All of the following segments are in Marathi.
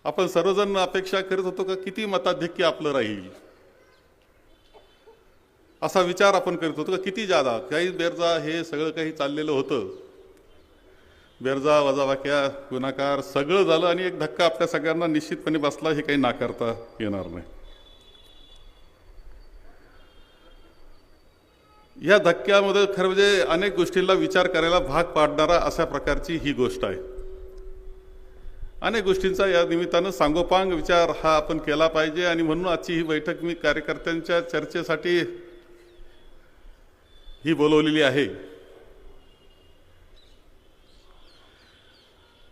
आपण सर्वजण अपेक्षा करत होतो का किती मताधिक्य आपलं राहील, असा विचार आपण करत होतो का किती जादा काही बेरजा हे सगळं काही चाललेलं होतं. बेरजा वजाबाक्या गुणाकार सगळं झालं आणि एक धक्का आपल्या सगळ्यांना निश्चितपणे बसला, हे काही नाकारता येणार नाही. या धक्क्यामध्ये खरं म्हणजे अनेक गोष्टींना विचार करायला भाग पाडणारा अशा प्रकारची ही गोष्ट आहे. अनेक गोष्टींचा या निमित्तानं सांगोपांग विचार हा आपण केला पाहिजे आणि म्हणून आजची ही बैठक मी कार्यकर्त्यांच्या चर्चेसाठी ही बोलवलेली आहे.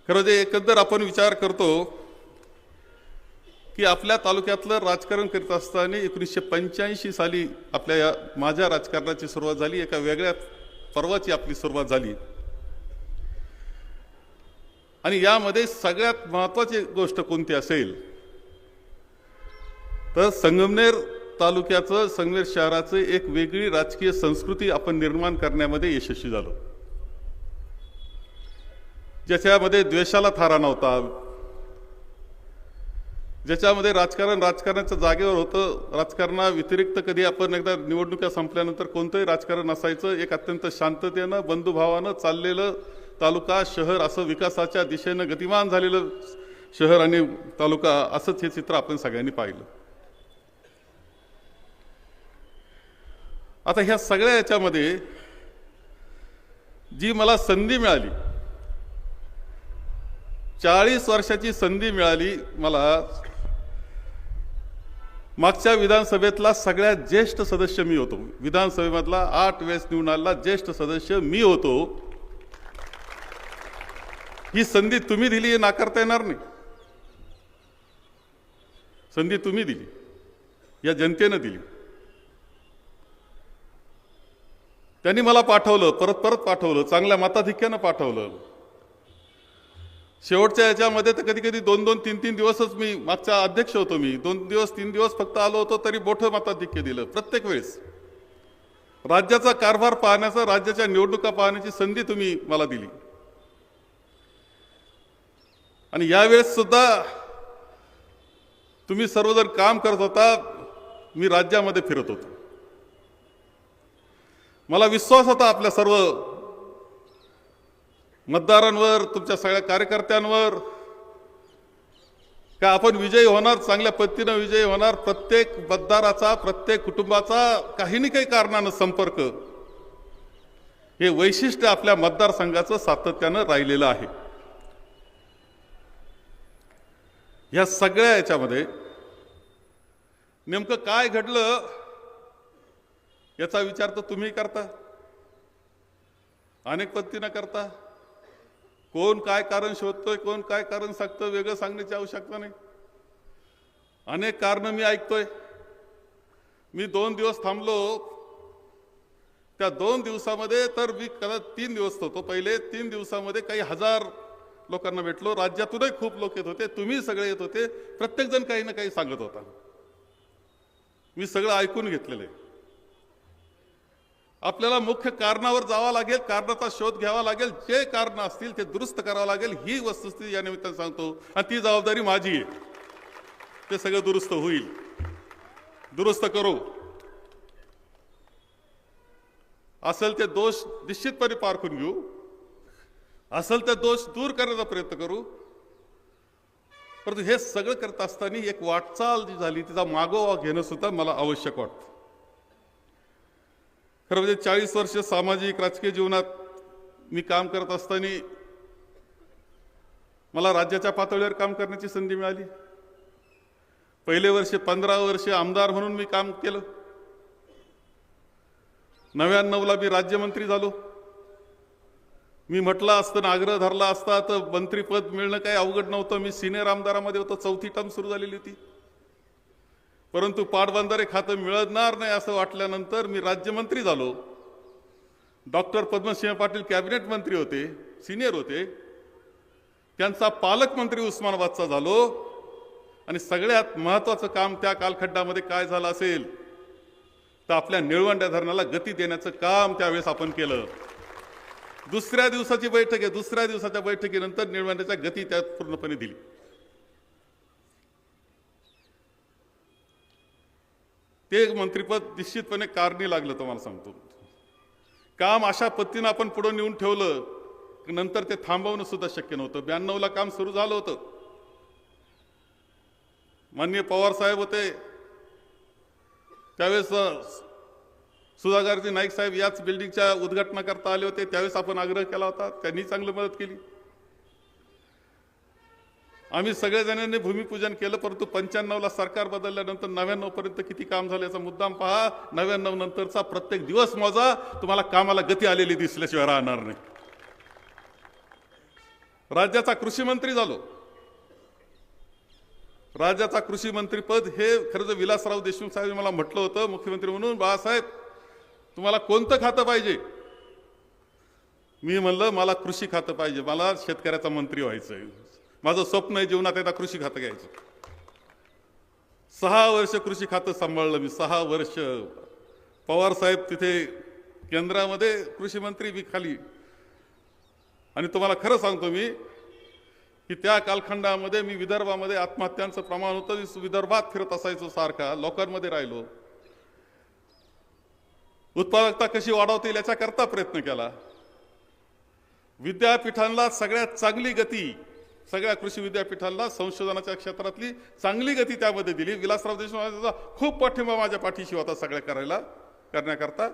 खरं म्हणजे एकंदर आपण विचार करतो की आपल्या तालुक्यातलं राजकारण करीत असताना 1985 साली आपल्या माझ्या राजकारणाची सुरुवात झाली. एका वेगळ्या पर्वाची आपली सुरुवात झाली आणि यामध्ये सगळ्यात महत्त्वाची गोष्ट कोणती असेल तर संगमनेर तालुक्याचं, संगमनेर शहराचं एक वेगळी राजकीय संस्कृती आपण निर्माण करण्यामध्ये यशस्वी झालो, ज्याच्यामध्ये द्वेषाला थारा नव्हता, ज्याच्यामध्ये राजकारणाच्या जागेवर होतं. राजकारणाव्यतिरिक्त कधी आपण एकदा निवडणुका संपल्यानंतर कोणतंही राजकारण नसायचं. एक अत्यंत शांततेनं बंधुभावानं चाललेलं तालुका शहर असं विकासाच्या दिशेनं गतिमान झालेलं शहर आणि तालुका असंच हे चित्र आपण सगळ्यांनी पाहिलं. आता ह्या सगळ्या याच्यामध्ये जी मला संधी मिळाली, 40 वर्षाची संधी मिळाली मला. मागच्या विधानसभेतला सगळ्यात ज्येष्ठ सदस्य मी होतो. विधानसभेमधला 8 वेळेस निवडून आलेला ज्येष्ठ सदस्य मी होतो. ही संधी तुम्ही दिली हे नाकारता येणार नाही. संधी तुम्ही दिली, या जनतेनं दिली. त्यांनी मला पाठवलं, परत परत पाठवलं, चांगल्या मताधिक्यानं पाठवलं. शेवटच्या याच्यामध्ये तर कधी कधी 2-2, 3-3 दिवसच मी मागचा अध्यक्ष होतो. मी 2 दिवस 3 दिवस फक्त आलो होतो तरी मोठं मताधिक्य दिलं. प्रत्येक वेळेस राज्याचा कारभार पाहण्याचा, राज्याच्या निवडणुका पाहण्याची संधी तुम्ही मला दिली आणि यावेळेस सुद्धा तुम्ही सर्वजण काम करत होता. मी राज्यामध्ये फिरत होतो. मला विश्वास होता आपल्या सर्व मतदारांवर, तुमच्या सगळ्या कार्यकर्त्यांवर, का आपण विजयी होणार, चांगल्या पद्धतीनं विजयी होणार. प्रत्येक मतदाराचा, प्रत्येक कुटुंबाचा काही ना काही कारणानं संपर्क, हे वैशिष्ट्य आपल्या मतदारसंघाचं सातत्यानं राहिलेलं आहे. या सगळ्या याच्यामध्ये नेमकं काय घडलं याचा विचार तर तुम्ही करता, अनेक पद्धतीनं करता. कोण काय कारण शोधतोय, कोण काय कारण सांगतं, वेगळं सांगण्याची आवश्यकता नाही. अनेक कारणं मी ऐकतोय. मी 2 दिवस थांबलो. त्या 2 दिवसामध्ये तर मी कदाचित 3 दिवस होतो. पहिले 3 दिवसामध्ये काही हजार लोकांना भेटलो. राज्यातूनही खूप लोक येत होते, तुम्ही सगळे येत होते. प्रत्येकजण काही ना काही सांगत होता. मी सगळं ऐकून घेतलेलं आहे. आपल्याला मुख्य कारणावर जावं लागेल, कारणाचा शोध घ्यावा लागेल, जे कारण असतील ते दुरुस्त करावं लागेल. ही वस्तुस्थिती या निमित्तानं सांगतो आणि ती जबाबदारी माझी आहे. ते सगळं दुरुस्त होईल, दुरुस्त करू. असेल ते दोष निश्चितपणे पारखून घेऊ, असेल ते दोष दूर करण्याचा प्रयत्न करू. परंतु हे सगळं करत असताना एक वाटचाल जी झाली तिचा मागोवा घेणं सुद्धा मला आवश्यक वाटतं. खरं म्हणजे 40 वर्ष सामाजिक राजकीय जीवनात मी काम करत असताना मला राज्याच्या पातळीवर काम करण्याची संधी मिळाली. पहिले वर्ष 15 वर्ष आमदार म्हणून मी काम केलं. 99ला मी राज्यमंत्री झालो. मी म्हटलं असतं, आग्रह धरला असता तर मंत्रीपद मिळणं काही अवघड नव्हतं. मी सिनियर आमदारामध्ये होतो. 4थी टर्म सुरू झालेली होती. परंतु पाटबंधारे खातं मिळणार नाही असं वाटल्यानंतर मी राज्यमंत्री झालो. डॉक्टर पद्मसिंह पाटील कॅबिनेट मंत्री होते, सिनियर होते. त्यांचा पालकमंत्री उस्मानाबादचा झालो. आणि सगळ्यात महत्त्वाचं काम त्या कालखंडामध्ये काय झालं असेल तर आपल्या निळवंड्या धरणाला गती देण्याचं काम त्यावेळेस आपण केलं. दुसऱ्या दिवसाची बैठक आहे. दुसऱ्या दिवसाच्या बैठकीनंतर निळवंड्याच्या गती त्यात पूर्णपणे दिली. ते मंत्रिपद निश्चितपणे कारणी लागलं. तुम्हाला सांगतो, काम अशा पद्धतीनं आपण पुढे नेऊन ठेवलं की नंतर ते थांबवणं सुद्धा शक्य नव्हतं. 92ला काम सुरू झालं होतं. माननीय पवार साहेब होते त्यावेळेस, सुधाकरजी नाईक साहेब याच बिल्डिंगच्या उद्घाटनाकरता आले होते. त्यावेळेस आपण आग्रह केला होता, त्यांनी चांगली मदत केली. आम्ही सगळेजणांनी भूमिपूजन केलं. परंतु 95ला सरकार बदलल्यानंतर 99 पर्यंत किती काम झालं याचा मुद्दाम पहा. 99 नंतरचा प्रत्येक दिवस मोजा, तुम्हाला कामाला गती आलेली दिसल्याशिवाय राहणार नाही. राज्याचा कृषी मंत्री झालो. राज्याचा कृषी मंत्रीपद हे खरं तर विलासराव देशमुख साहेब मला म्हटलं होतं मुख्यमंत्री म्हणून, बाळासाहेब तुम्हाला कोणतं खातं पाहिजे? मी म्हणलं मला कृषी खातं पाहिजे, मला शेतकऱ्याचा मंत्री व्हायचंय. माझं स्वप्न आहे जीवनात एकदा कृषी खातं घ्यायचं. 6 वर्ष कृषी खातं सांभाळलं मी. 6 वर्ष पवार साहेब तिथे केंद्रामध्ये कृषी मंत्री, मी खाली. आणि तुम्हाला खरं सांगतो मी की त्या कालखंडामध्ये मी विदर्भामध्ये आत्महत्यांचं प्रमाण होतं. विदर्भात फिरत असायचो, सारखा लोकांमध्ये राहिलो. उत्पादकता कशी वाढवता येईल याच्याकरता प्रयत्न केला. विद्यापीठांना सगळ्यात चांगली गती, सगळ्या कृषी विद्यापीठांना संशोधनाच्या क्षेत्रातली चांगली गती त्यामध्ये दिली. विलासराव देशमुखांचा खूप पाठिंबा माझ्या पाठीशी होता सगळ्या करण्याकरता.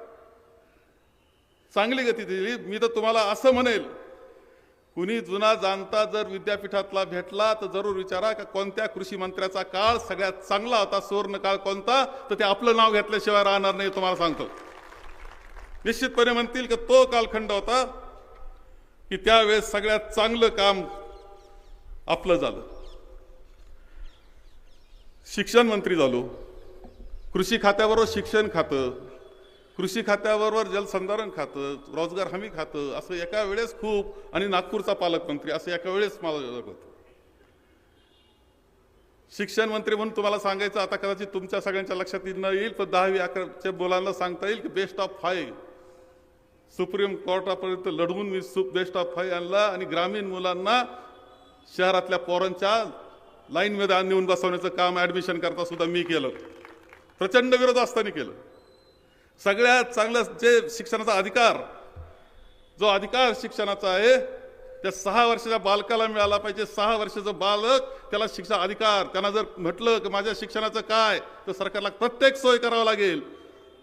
चांगली गती दिली. मी तर तुम्हाला असं म्हणेल, कुणी जुना जाणता जर विद्यापीठातला भेटला तर जरूर विचारा का कोणत्या कृषी मंत्र्याचा काळ सगळ्यात चांगला होता, सुवर्ण काळ कोणता, तर ते आपलं नाव घेतल्याशिवाय राहणार नाही. तुम्हाला सांगतो, निश्चितपणे म्हणतील की तो कालखंड होता की त्यावेळेस सगळ्यात चांगलं काम आपलं झालं. शिक्षण मंत्री झालो. कृषी खात्याबरोबर शिक्षण खातं, कृषी खात्याबरोबर जलसंधारण खातं, रोजगार हमी खातं, असं एका वेळेस खूप, आणि नागपूरचा पालकमंत्री असं एका वेळेस मला होतं. शिक्षण मंत्री म्हणून तुम्हाला सांगायचं, आता कदाचित तुमच्या सगळ्यांच्या लक्षात न येईल, पण 10वी-11वीच्या मुलांना सांगता येईल की बेस्ट ऑफ 5 सुप्रीम कोर्टापर्यंत लढवून मी बेस्ट ऑफ 5 आणला. आणि ग्रामीण मुलांना शहरातल्या पोरांच्या लाईनमध्ये नेऊन बसवण्याचं काम ॲडमिशन करता सुद्धा मी केलं. प्रचंड विरोध असताना केलं. सगळ्यात चांगलं जे शिक्षणाचा अधिकार, जो अधिकार शिक्षणाचा आहे, त्या 6 वर्षाच्या बालकाला मिळाला पाहिजे. 6 वर्षाचं बालक, त्याला शिक्षण अधिकार, त्यांना जर म्हटलं की माझ्या शिक्षणाचं काय, तर सरकारला प्रत्येक सोय करावं लागेल.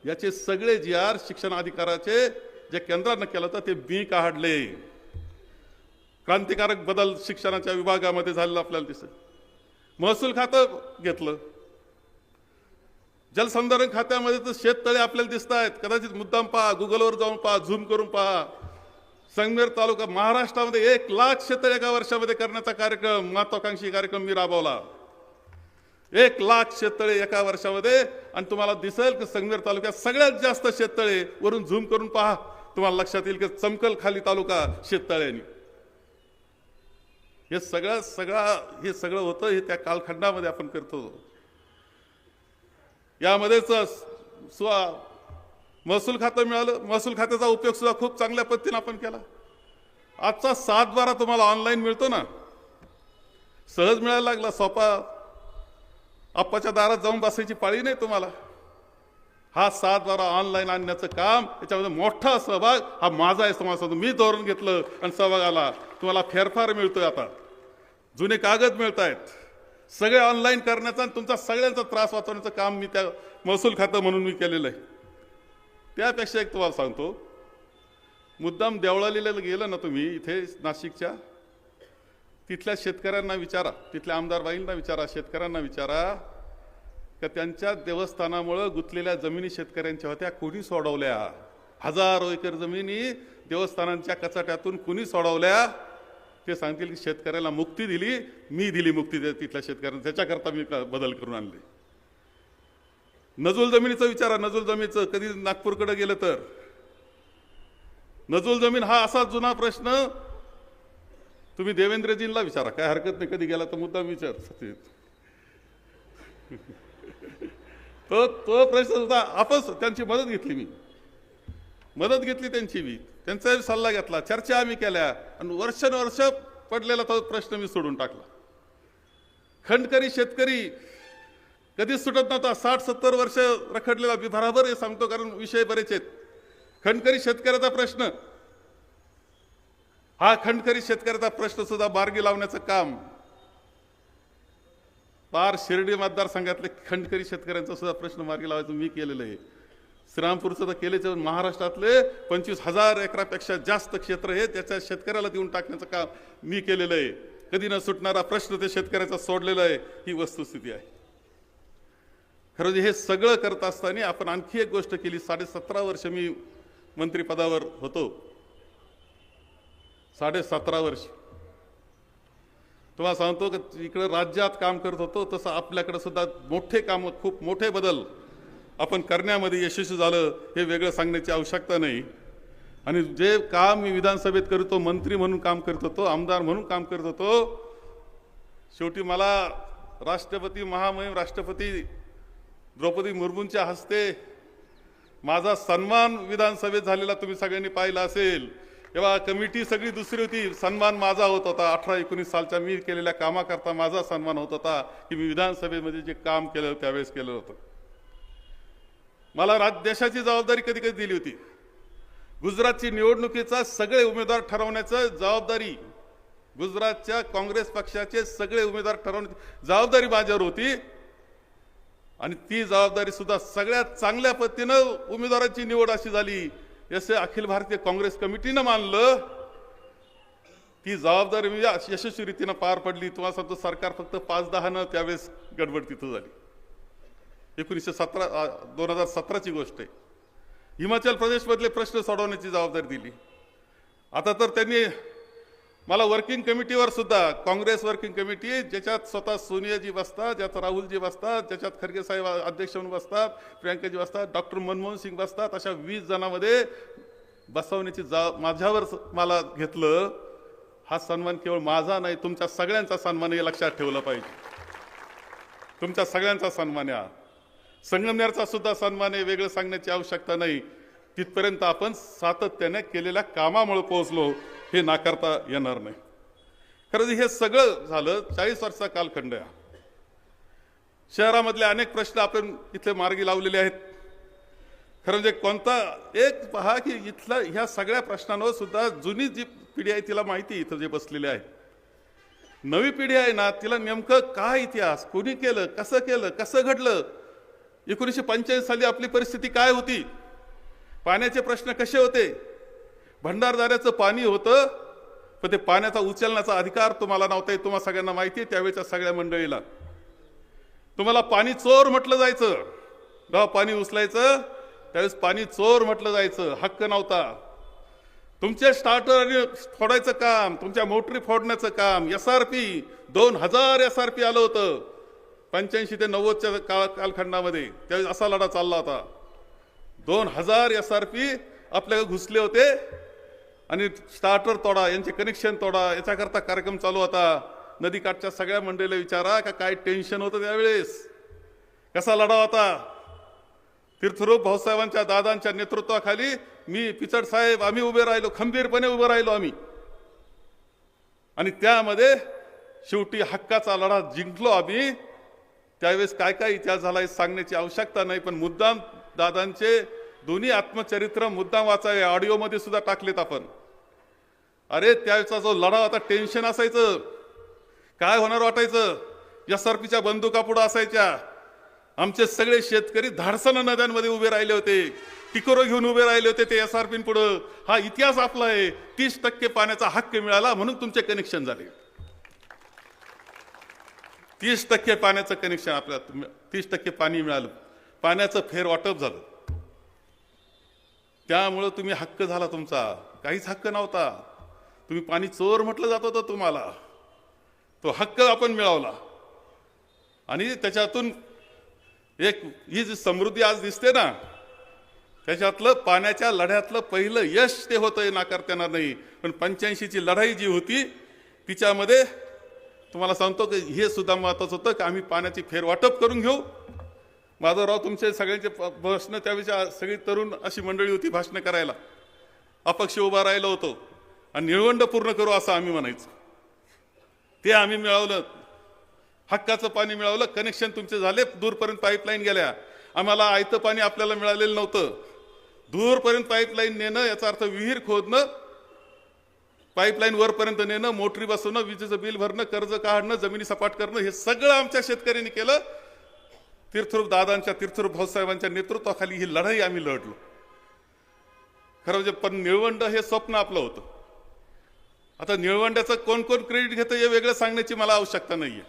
याचे सगळे GR शिक्षण अधिकाराचे जे केंद्रानं केलं तर ते मी काढले. क्रांतिकारक बदल शिक्षणाच्या विभागामध्ये झालेला आपल्याला दिसत. महसूल खातं घेतलं. जलसंधारण खात्यामध्ये तर शेततळे आपल्याला दिसत आहेत. कदाचित मुद्दाम पहा, गुगलवर जाऊन पहा, झूम करून पहा. संगमेर तालुका महाराष्ट्रामध्ये 1 लाख शेततळे एका वर्षामध्ये करण्याचा कार्यक्रम, महत्वाकांक्षी कार्यक्रम मी राबवला. 1 लाख शेततळे एका वर्षामध्ये. आणि तुम्हाला दिसेल की संगमेर तालुक्यात सगळ्यात जास्त शेततळे, वरून झूम करून पहा, तुम्हाला लक्षात येईल की चमकल खाली तालुका शेततळ्यांनी. हे सगळं होतं, हे त्या कालखंडामध्ये आपण करतो. यामध्येच महसूल खातं मिळालं. महसूल खात्याचा उपयोग सुद्धा खूप चांगल्या पद्धतीने आपण केला. आजचा 7/12 तुम्हाला ऑनलाईन मिळतो ना, सहज मिळायला लागला, सोपा. आप्पाच्या दारात जाऊन बसायची पाळी नाही तुम्हाला. हा 7/12 ऑनलाईन आणण्याचं काम, याच्यामध्ये मोठा सहभाग हा माझा आहे. तुम्हाला मी धोरण घेतलं आणि सहभाग आला. तुम्हाला फेरफार मिळतोय, आता जुने कागद मिळत आहेत. सगळे ऑनलाईन करण्याचा आणि तुमचा सगळ्यांचा त्रास वाचवण्याचं काम मी त्या महसूल खातं म्हणून मी केलेलं आहे. त्यापेक्षा एक तुम्हाला सांगतो, मुद्दाम देवळालीला गेलं ना तुम्ही, इथे नाशिकच्या, तिथल्या शेतकऱ्यांना विचारा, तिथल्या आमदारबाईंना विचारा, शेतकऱ्यांना विचारा का त्यांच्या देवस्थानामुळे गुंतलेल्या जमिनी शेतकऱ्यांच्या होत्या, कोणी सोडवल्या? हजारो एकर जमिनी देवस्थानांच्या कचाट्यातून कोणी सोडवल्या? ते सांगतील की शेतकऱ्याला मुक्ती दिली, मी दिली मुक्ती तिथल्या शेतकऱ्यांना, त्याच्याकरता मी बदल करून आणले. नजूल जमिनीचं विचारा. नजूल जमिनीचं कधी नागपूरकडे गेलं तर, नजूल जमीन हा असा जुना प्रश्न तुम्ही देवेंद्रजींना विचारा, काय हरकत नाही, कधी गेला तर मुद्दाम विचार. तो प्रश्न सुद्धा आपण त्यांची मदत घेतली, मी मदत घेतली त्यांची, मी त्यांचा सल्ला घेतला, चर्चा आम्ही केल्या, आणि वर्षानुवर्ष पडलेला तो प्रश्न मी सोडून टाकला. खंडकरी शेतकरी कधीच सुटत नव्हता. 60-70 वर्ष रखडलेला मी बराबर हे सांगतो, कारण विषय बरेच आहेत. खंडकरी शेतकऱ्याचा प्रश्न, हा खंडकरी शेतकऱ्याचा प्रश्न सुद्धा मार्गी लावण्याचं काम पार शिर्डी मतदारसंघातले खंडकरी शेतकऱ्यांचा सुद्धा प्रश्न मार्गी लावायचं मी केलेलं आहे. श्रीरामपूरचं तर केल्याच्या महाराष्ट्रातले 25,000 एकरापेक्षा जास्त क्षेत्र हे त्याच्या शेतकऱ्याला देऊन टाकण्याचं काम मी केलेलं आहे. कधी न सुटणारा प्रश्न ते शेतकऱ्याचा सोडलेला आहे, ही वस्तुस्थिती आहे. खरं हे सगळं करत असताना आपण आणखी एक गोष्ट केली. 17.5 वर्ष मी मंत्रिपदावर होतो. 17.5 वर्ष तुम्हाला सांगतो की इकडे राज्यात काम करत होतो, तसं आपल्याकडे सुद्धा मोठे काम, खूप मोठे बदल आपण करण्यामध्ये यशस्वी झालं, हे वेगळं सांगण्याची आवश्यकता नाही. आणि जे काम मी विधानसभेत करतो, मंत्री म्हणून काम करत होतो, आमदार म्हणून काम करत होतो, शेवटी मला राष्ट्रपती महामहिम राष्ट्रपती द्रौपदी मुर्मूंच्या हस्ते माझा सन्मान विधानसभेत झालेला तुम्ही सगळ्यांनी पाहिला असेल. तेव्हा कमिटी सगळी दुसरी होती, सन्मान माझा होत होता. 18-19 सालच्या मी केलेल्या कामाकरता माझा सन्मान होत होता की मी विधानसभेमध्ये जे काम केलं त्यावेळेस केलं होतं. मला देशाची जबाबदारी कधी कधी दिली होती. गुजरातची निवडणुकीचा सगळे उमेदवार ठरवण्याची जबाबदारी, गुजरातच्या काँग्रेस पक्षाचे सगळे उमेदवार ठरवण्याची जबाबदारी माझ्यावर होती. आणि ती जबाबदारी सुद्धा सगळ्यात चांगल्या पद्धतीनं उमेदवारांची निवड अशी झाली जसे अखिल भारतीय काँग्रेस कमिटीनं मानलं. ती जबाबदारी म्हणजे यशस्वी रीतीनं पार पडली. तुम्हाला सांगतो, सरकार फक्त 5-10 त्यावेळेस गडबड तिथं झाली. 2017ची गोष्ट आहे. हिमाचल प्रदेशमधले प्रश्न सोडवण्याची जबाबदारी दिली. आता तर त्यांनी मला वर्किंग कमिटीवर सुद्धा, काँग्रेस वर्किंग कमिटी ज्याच्यात स्वतः सोनियाजी बसतात, ज्यात राहुलजी बसतात, ज्याच्यात खरगे साहेब अध्यक्ष म्हणून बसतात, प्रियंकाजी बसतात, डॉक्टर मनमोहन सिंग बसतात, अशा 20 जणांमध्ये बसवण्याची माझ्यावर मला घेतलं. हा सन्मान केवळ माझा नाही, तुमच्या सगळ्यांचा सन्मान हे लक्षात ठेवलं पाहिजे. तुमच्या सगळ्यांचा सन्मान आहे. संगमनेरचा सुद्धा सन्मान आहे, वेगळं सांगण्याची आवश्यकता नाही. तिथपर्यंत आपण सातत्याने केलेल्या कामामुळे पोहोचलो, हे नाकारता येणार नाही. खरं हे सगळं झालं 40 वर्षाचा कालखंड आहे. शहरामधले अनेक प्रश्न आपण इथले मार्गी लावलेले आहेत. खरं म्हणजे कोणता एक पहा की इथला ह्या सगळ्या प्रश्नांवर सुद्धा जुनी जी पिढी आहे तिला माहिती, इथं जे बसलेले आहे. नवी पिढी आहे ना, तिला नेमकं काय इतिहास, कोणी केलं, कसं घडलं, 1985 साली आपली परिस्थिती काय होती, पाण्याचे प्रश्न कसे होते. भंडारदाऱ्याचं पाणी होतं, पण ते पाण्याचा उचलण्याचा अधिकार तुम्हाला नव्हता. हे तुम्हाला सगळ्यांना माहिती आहे. त्यावेळेच्या सगळ्या मंडळीला तुम्हाला पाणी चोर म्हटलं जायचं. जेव्हा पाणी उचलायचं त्यावेळेस पाणी चोर म्हटलं जायचं, हक्क नव्हता. तुमचे स्टार्टर फोडायचं काम, तुमच्या मोटरी फोडण्याचं काम, SRP 2000 SRP आलं होतं 85 ते 90च्या कालखंडामध्ये. त्यावेळेस असा लढा चालला होता. 2000 SRP आपल्याकडे घुसले होते आणि स्टार्टर तोडा, यांचे कनेक्शन तोडा, याच्याकरता कार्यक्रम चालू होता. नदीकाठच्या सगळ्या मंडळीला विचारा का काय टेन्शन होतं त्यावेळेस, कसा लढा होता. तीर्थरूप भाऊसाहेबांच्या दादांच्या नेतृत्वाखाली मी, पिचड साहेब, आम्ही उभे राहिलो, खंबीरपणे उभे राहिलो आम्ही. आणि त्यामध्ये शेवटी हक्काचा लढा जिंकलो आम्ही. त्यावेळेस काय काय इतिहास झाला हे सांगण्याची आवश्यकता नाही, पण मुद्दाम दादांचे दोन्ही आत्मचरित्र मुद्दाम वाचावे, ऑडिओमध्ये सुद्धा टाकलेत आपण. अरे त्यावेळेचा जो लढा होता, टेन्शन असायचं, काय होणार वाटायचं. SRPच्या बंदुका पुढे असायच्या. आमचे सगळे शेतकरी धाडसानं नद्यांमध्ये उभे राहिले होते, टिकोरं घेऊन उभे राहिले होते ते SRP पुढं. हा इतिहास आपला आहे. 30% पाण्याचा हक्क मिळाला म्हणून तुमचे कनेक्शन झाले. 30% पाण्याचं कनेक्शन, आपल्याला 30% पाणी मिळालं, पाण्याचं फेर वाटप झालं. त्यामुळं तुम्ही हक्क झाला तुमचा. काहीच हक्क नव्हता. तुम्ही पाणी चोर म्हटलं जात होतं तुम्हाला. तो हक्क आपण मिळवला आणि त्याच्यातून एक ही जी समृद्धी आज दिसते ना, त्याच्यातलं पाण्याच्या लढ्यातलं पहिलं यश ते होतं, हे नाकारता येणार नाही. पण 85ची लढाई जी होती तिच्यामध्ये तुम्हाला सांगतो की हे सुद्धा महत्त्वाचं होतं की आम्ही पाण्याची फेरवाटप करून घेऊ. माधवराव, तुमचे सगळ्यांचे भाषणं त्यावेळी सगळी तरुण अशी मंडळी होती भाषणं करायला. अपक्ष उभा राहिलो होतो आणि निळवंड पूर्ण करू असं आम्ही म्हणायचं. ते आम्ही मिळवलं. हक्काचं पाणी मिळवलं, कनेक्शन तुमचे झाले, दूरपर्यंत पाईपलाईन गेल्या. आम्हाला आयतं पाणी आपल्याला मिळालेलं नव्हतं. दूरपर्यंत पाईपलाईन नेणं, याचा अर्थ विहीर खोदणं, पाईपलाईन वरपर्यंत नेणं, मोटरी बसवणं, विजेचं बिल भरणं, कर्ज काढणं, जमिनी सपाट करणं, हे सगळं आमच्या शेतकऱ्यांनी केलं. तीर्थरूप दादांच्या, तीर्थरूप भाऊसाहेबांच्या नेतृत्वाखाली ही लढाई आम्ही लढलो. खरं म्हणजे पण निळवंड हे स्वप्न आपलं होतं. आता निळवंड्याचं कोण कोण क्रेडिट घेतं हे वेगळं सांगण्याची मला आवश्यकता नाहीये.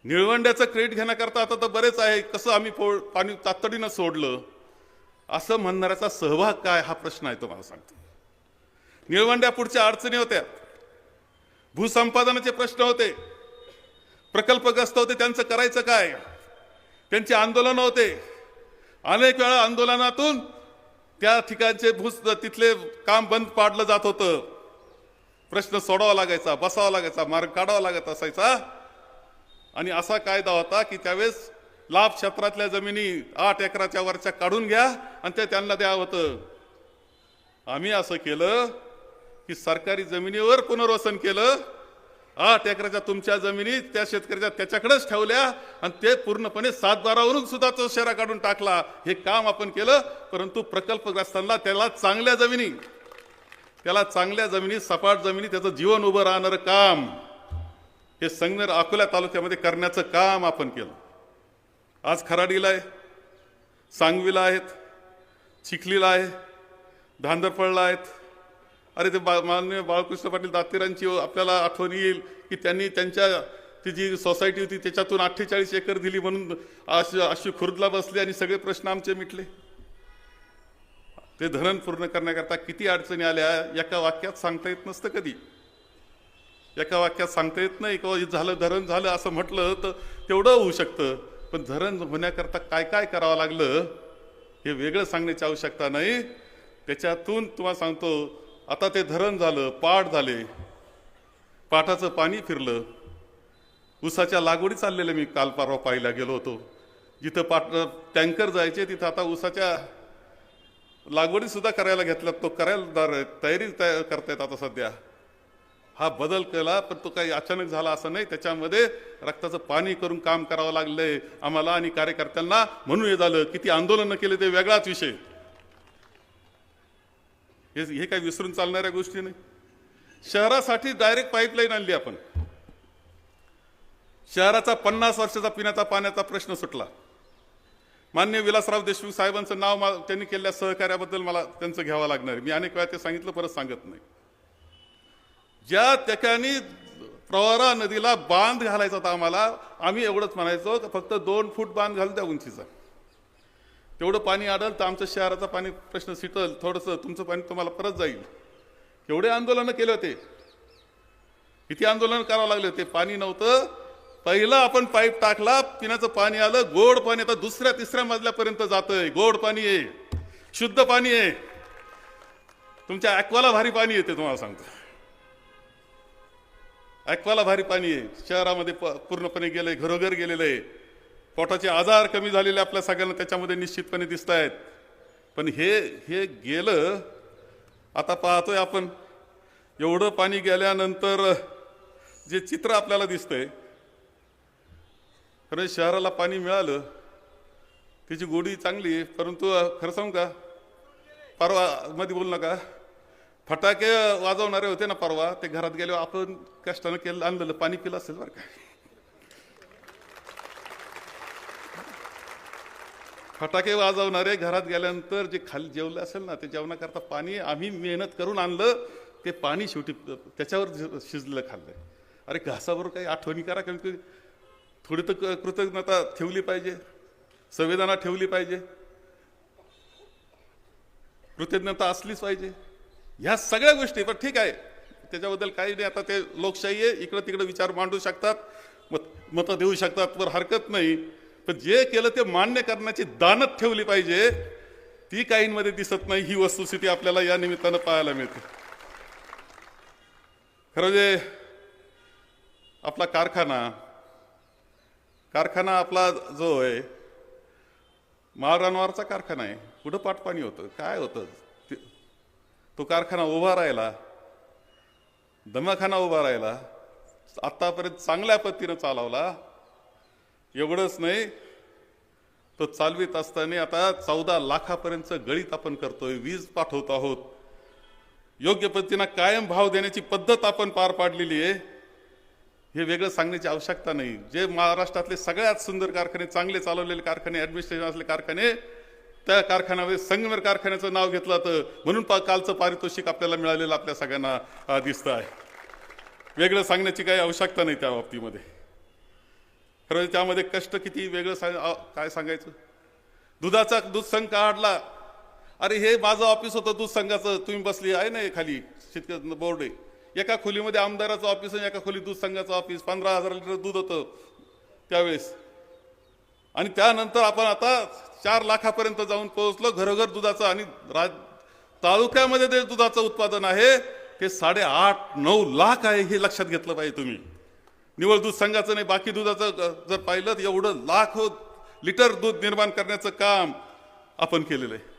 निळवंड्याचं क्रेडिट घेण्याकरता आता तर बरेच आहे, कसं आम्ही पाणी तातडीनं सोडलं असं म्हणणाऱ्याचा सहभाग काय, हा प्रश्न आहे तो मला सांगतो. निळवंड्या पुढच्या अडचणी होत्या, भूसंपादनाचे प्रश्न होते, प्रकल्पग्रस्त होते, त्यांचं करायचं काय, त्यांचे आंदोलन होते. अनेक वेळा आंदोलनातून त्या ठिकाणचे तिथले काम बंद पाडलं जात होतं. प्रश्न सोडावा लागायचा, बसावा लागायचा, मार्ग काढावा लागत असायचा. आणि असा कायदा होता की त्यावेळेस लाभ क्षेत्रातल्या जमिनी 8 एकराच्या वरच्या काढून घ्या आणि ते त्यांना द्यावं होतं. आम्ही असं केलं की सरकारी जमिनीवर पुनर्वसन केलं. 8 एकराच्या तुमच्या जमिनी त्या शेतकऱ्याच्या त्याच्याकडेच ठेवल्या आणि ते पूर्णपणे 7/12 सुद्धा तो शेरा काढून टाकला. हे काम आपण केलं. परंतु प्रकल्पग्रस्तांना त्याला चांगल्या जमिनी, सपाट जमिनी, त्याचं जीवन उभं राहणारं काम हे संगमेर अकोला तालुक्यामध्ये करण्याचं काम आपण केलं. आज खराडीला आहे, सांगवीला आहेत, चिखलीला आहे, धांदरफळला आहेत. अरे ते माननीय बाळकृष्ण पाटील दातेरांची आपल्याला आठवण येईल की त्यांनी त्यांच्या ती जी सोसायटी होती त्याच्यातून 48 एकर दिली म्हणून अशी खुर्दला बसली आणि सगळे प्रश्न आमचे मिटले. ते धरण पूर्ण करण्याकरता किती अडचणी आल्या एका वाक्यात सांगता येत नसतं. कधी एका वाक्यात सांगता येत नाही किंवा झालं धरण झालं असं म्हटलं तर तेवढं होऊ शकतं. पण धरण होण्याकरता काय काय करावं लागलं हे वेगळं सांगण्याची आवश्यकता नाही. त्याच्यातून तुम्हाला सांगतो, आता ते धरण झालं, पाट झाले, पाटाचं पाणी फिरलं, ऊसाच्या लागवडी चाललेल्या मी काल परवा पाहायला गेलो होतो. जिथं टँकर जायचे तिथं आता ऊसाच्या लागवडी सुद्धा करायला घेतल्या. तो करायला तयारी करतायत आता सध्या. हा बदल केला, पण तो काही अचानक झाला असं नाही. त्याच्यामध्ये रक्ताचं पाणी करून काम करावं लागलंय आम्हाला आणि कार्यकर्त्यांना. म्हणून हे झालं. किती आंदोलनं केले ते वेगळाच विषय. हे काही विसरून चालणाऱ्या गोष्टी नाही. शहरासाठी डायरेक्ट पाईपलाईन आणली आपण. शहराचा 50 वर्षाचा पिण्याचा पाण्याचा प्रश्न सुटला. माननीय विलासराव देशमुख साहेबांचं नाव त्यांनी केलेल्या सहकार्याबद्दल मला त्यांचं घ्यावं लागणार आहे. मी अनेक वेळा ते सांगितलं, परत सांगत नाही. ज्या ठिकाणी प्रवरा नदीला बांध घालायचा होता आम्ही एवढंच म्हणायचो की फक्त 2 फूट बांध घालून त्या उंचीचा. तेवढं पाणी आढळ तर आमच्या शहराचा पाणी प्रश्न सिटल, थोडंसं तुमचं पाणी तुम्हाला परत जाईल. एवढे आंदोलनं केले होते, किती आंदोलन करावं लागले होते. पाणी नव्हतं. पहिलं आपण पाईप टाकला, पिण्याचं पाणी आलं, गोड पाणी. आता 2-3 मजल्यापर्यंत जातंय. गोड पाणी आहे, शुद्ध पाणी आहे. तुमच्या ॲक्वाला भारी पाणी येते, तुम्हाला सांगतो. ॲक्वाला भारी पाणी आहे. शहरामध्ये पूर्णपणे गेलंय, घरोघर गेलेलं आहे. पोटाचे आजार कमी झालेले आपल्या सगळ्यांना त्याच्यामध्ये निश्चितपणे दिसत आहेत. पण हे गेलं. आता पाहतोय आपण, एवढं पाणी गेल्यानंतर जे चित्र आपल्याला दिसतंय, खरं शहराला पाणी मिळालं, त्याची गोडी चांगली आहे. परंतु खरं सांगू का, परवा मध्ये बोलू नका, फटाके वाजवणारे होते ना परवा, ते घरात गेल्यावर आपण कष्टानं केलं आणलेलं पाणी पिलं असेल बरं का. फटाके वाजवणारे घरात गेल्यानंतर जे खाली जेवलं असेल ना, ते जेवणाकरता पाणी आम्ही मेहनत करून आणलं. ते पाणी शेवटी त्याच्यावर शिजलेलं खाल्लंय. अरे घासाबरोबर काही आठवणी करा, कारण की थोडी तर कृतज्ञता ठेवली पाहिजे, संवेदना ठेवली पाहिजे, कृतज्ञता असलीच पाहिजे. ह्या सगळ्या गोष्टी. पण ठीक आहे, त्याच्याबद्दल काही नाही. आता ते लोकशाही आहे, इकडं तिकडं विचार मांडू शकतात, मतं देऊ शकतात, वर हरकत नाही. पण जे केलं ते मान्य करण्याची दानत ठेवली पाहिजे. ती काहींमध्ये दिसत नाही. ही वस्तुस्थिती आपल्याला या निमित्तानं पाहायला मिळते. खरं जे आपला कारखाना आपला जो आहे, माळरानवारचा कारखाना आहे. कुठं पाटपाणी होतं, काय होतं. तो कारखाना उभा राहिला, दवाखाना उभा राहिला, आतापर्यंत चांगल्या पद्धतीनं चालवला. एवढंच नाही, तो चालवित असताना आता 14 लाखापर्यंत गळीत आपण करतोय, वीज पाठवत आहोत. योग्य पद्धतीनं कायम भाव देण्याची पद्धत आपण पार पाडलेली आहे. हे वेगळं सांगण्याची आवश्यकता नाही. जे महाराष्ट्रातले सगळ्यात सुंदर कारखाने, चांगले चालवलेले कारखाने, ॲडमिनिस्ट्रेशन असलेले कारखाने, त्या कारखान्यामध्ये संगमेर कारखान्याचं नाव घेतलं तर म्हणून कालचं पारितोषिक आपल्याला मिळालेलं आपल्या सगळ्यांना दिसतं आहे. वेगळं सांगण्याची काही आवश्यकता नाही त्या बाबतीमध्ये. खरं त्यामध्ये कष्ट किती वेगळं काय सांगायचं. दूध संघ काढला. अरे हे माझं ऑफिस होतं दूध संघाचं, तुम्ही बसली आहे ना खाली शेतकरी बोर्ड आहे. एका खोलीमध्ये आमदाराचं ऑफिस आणि एका खोली दूध संघाचं ऑफिस. 15,000 लिटर दूध होतं त्यावेळेस. आणि त्यानंतर आपण आता 4 लाखापर्यंत जाऊन पोहोचलो घरोघर दुधाचं. आणि तालुक्यामध्ये जे दुधाचं उत्पादन आहे ते 8.5-9 लाख आहे, हे लक्षात घेतलं पाहिजे तुम्ही. निवळ दूध संघाचं नाही, बाकी दुधाचं जर पाहिलं तर एवढं लाखो लिटर दूध निर्माण करण्याचं काम आपण केलेलं आहे.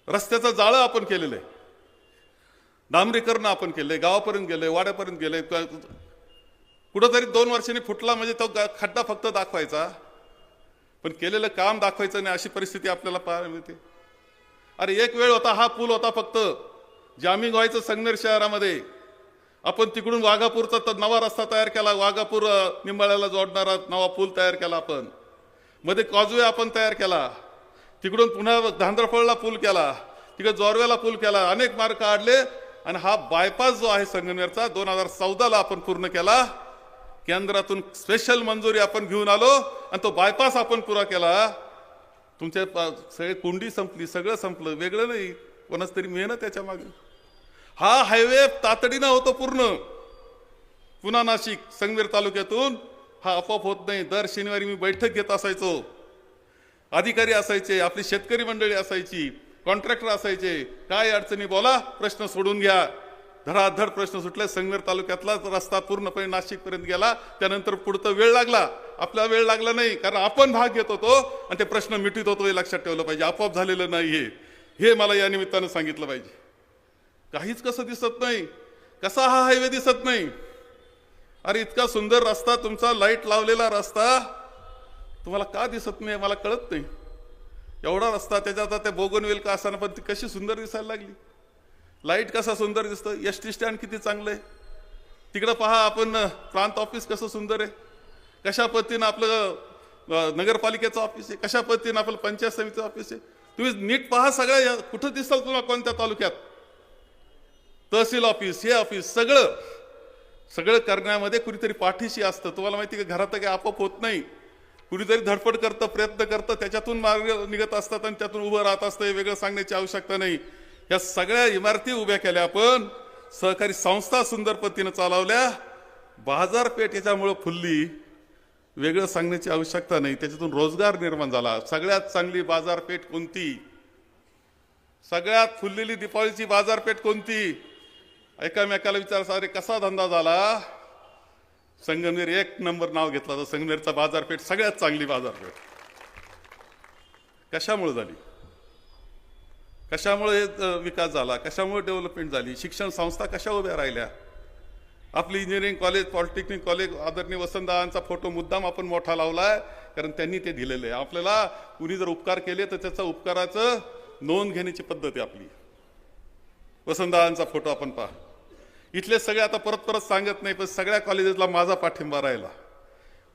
रस्त्याचं जाळं आपण केलेलं आहे, डांबरीकरण आपण केलंय, गावापर्यंत गेलंय, वाड्यापर्यंत गेलंय. कुठंतरी 2 वर्षांनी फुटला म्हणजे तो खड्डा फक्त दाखवायचा, पण केलेलं काम दाखवायचं नाही, अशी परिस्थिती आपल्याला पाहायला मिळते. अरे एक वेळ होता, हा पूल होता फक्त, जामिंग व्हायचं संगमेर शहरामध्ये. आपण तिकडून वाघापूरचा तर नवा रस्ता तयार केला, वाघापूर निंबाळ्याला जोडणारा नवा पूल तयार केला आपण. मध्ये कॉजवे आपण तयार केला, तिकडून पुन्हा धांदरफळला पूल केला, तिकडे जोरव्याला पूल केला, अनेक मार्ग काढले. आणि हा बायपास जो आहे संगमेरचा 2014ला आपण पूर्ण केला. केंद्रातून स्पेशल मंजुरी आपण घेऊन आलो आणि तो बायपास आपण पुरा केला. तुमच्या सगळे कुंडी संपली, सगळं संपलं, वेगळं नाही, कोणाच तरी मेहनत त्याच्या मागे. हा हायवे तातडीनं होतो पूर्ण, पुन्हा नाशिक संगमेर तालुक्यातून. हा आपोआप होत नाही. दर शनिवारी मी बैठक घेत असायचो, अधिकारी असायचे, आपली शेतकरी मंडळी असायची, कॉन्ट्रॅक्टर असायचे. काय अडचणी बोला, प्रश्न सोडून घ्या. धडाधड प्रश्न सुटले. संगमेर तालुक्यातला रस्ता पूर्णपणे नाशिकपर्यंत गेला. त्यानंतर पुढचा वेळ लागला, आपला वेळ लागला नाही, कारण आपण भाग घेत होतो आणि ते प्रश्न मिटवत होतो. हे लक्षात ठेवलं पाहिजे, आपोआप झालेलं नाही हे मला या निमित्तानं सांगितलं पाहिजे. काहीच कसं दिसत नाही, कसा हा हायवे दिसत नाही. अरे इतका सुंदर रस्ता तुमचा, लाईट लावलेला रस्ता, तुम्हाला का दिसत नाही मला कळत नाही. एवढा रस्ता, त्याच्यात त्या बोगनवेल का असताना पण ती कशी सुंदर दिसायला लागली. लाईट कसा सुंदर दिसतं, एसटी स्टँड किती चांगलं आहे. तिकडं पहा आपण प्रांत ऑफिस कसं सुंदर आहे, कशा पद्धतीनं आपलं नगरपालिकेचं ऑफिस आहे, कशा पद्धतीनं आपलं पंचायत समितीचं ऑफिस आहे. तुम्ही नीट पहा, सगळ्या कुठं दिसतं तुम्हाला, कोणत्या तालुक्यात. तहसील ऑफिस, हे ऑफिस, सगळं करण्यामध्ये कुणीतरी पाठीशी असतं. तुम्हाला माहिती का, घरात काही आपोआप होत नाही. कुणीतरी धडपड करतं, प्रयत्न करतं, त्याच्यातून मार्ग निघत असतात आणि त्यातून उभं राहत असतं. हे वेगळं सांगण्याची आवश्यकता नाही. या सगळ्या इमारती उभ्या केल्या आपण, सहकारी संस्था सुंदर पद्धतीनं चालवल्या, बाजारपेठ याच्यामुळं फुलली. वेगळं सांगण्याची आवश्यकता नाही. त्याच्यातून रोजगार निर्माण झाला. सगळ्यात चांगली बाजारपेठ कोणती, सगळ्यात फुललेली दीपावलीची बाजारपेठ कोणती, एकामेकाला विचार. अरे कसा धंदा झाला, संगमेर 1 नंबर नाव घेतला तर संगमेरचा बाजारपेठ सगळ्यात चांगली बाजारपेठ. कशामुळे झाली, कशामुळे विकास झाला, कशामुळे डेव्हलपमेंट झाली, शिक्षण संस्था कशा उभ्या राहिल्या. आपली इंजिनिअरिंग कॉलेज, पॉलिटेक्निक कॉलेज, आदरणीय वसंतदादांचा फोटो मुद्दाम आपण मोठा लावलाय, कारण त्यांनी ते दिलेलं आहे. आपल्याला कुणी जर उपकार केले तर त्याचा उपकाराचं नोंद घेण्याची पद्धत आहे आपली. वसंतदादांचा फोटो आपण पहा. इथले सगळे, आता परत सांगत नाही, पण सगळ्या कॉलेजेसला माझा पाठिंबा राहिला.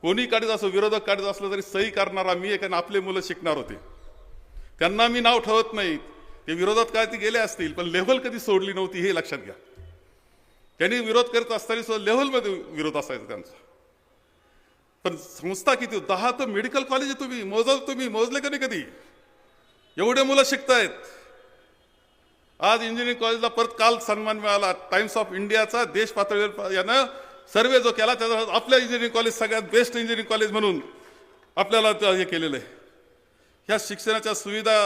कोणी काढत असो, विरोधक काढत असलं तरी सही करणारा मी, कारण आपले मुलं शिकणार होते. त्यांना मी नाव ठेवत नाही, ते विरोधात काय ते गेले असतील, पण लेव्हल कधी सोडली नव्हती, हे लक्षात घ्या. त्यांनी विरोध करत असताना सुद्धा लेव्हलमध्ये विरोध असायचा त्यांचा. पण संस्था किती, 10 तर मेडिकल कॉलेज आहे. तुम्ही मोजले का नाही कधी, एवढे मुलं शिकतायत. आज इंजिनिअरिंग कॉलेजला परत काल सन्मान मिळाला टाइम्स ऑफ इंडियाचा. देश पातळीवर यानं सर्वे जो केला, त्याचा आपल्या इंजिनिअरिंग कॉलेज सगळ्यात बेस्ट इंजिनिअरिंग कॉलेज म्हणून आपल्याला हे केलेलं आहे. ह्या शिक्षणाच्या सुविधा,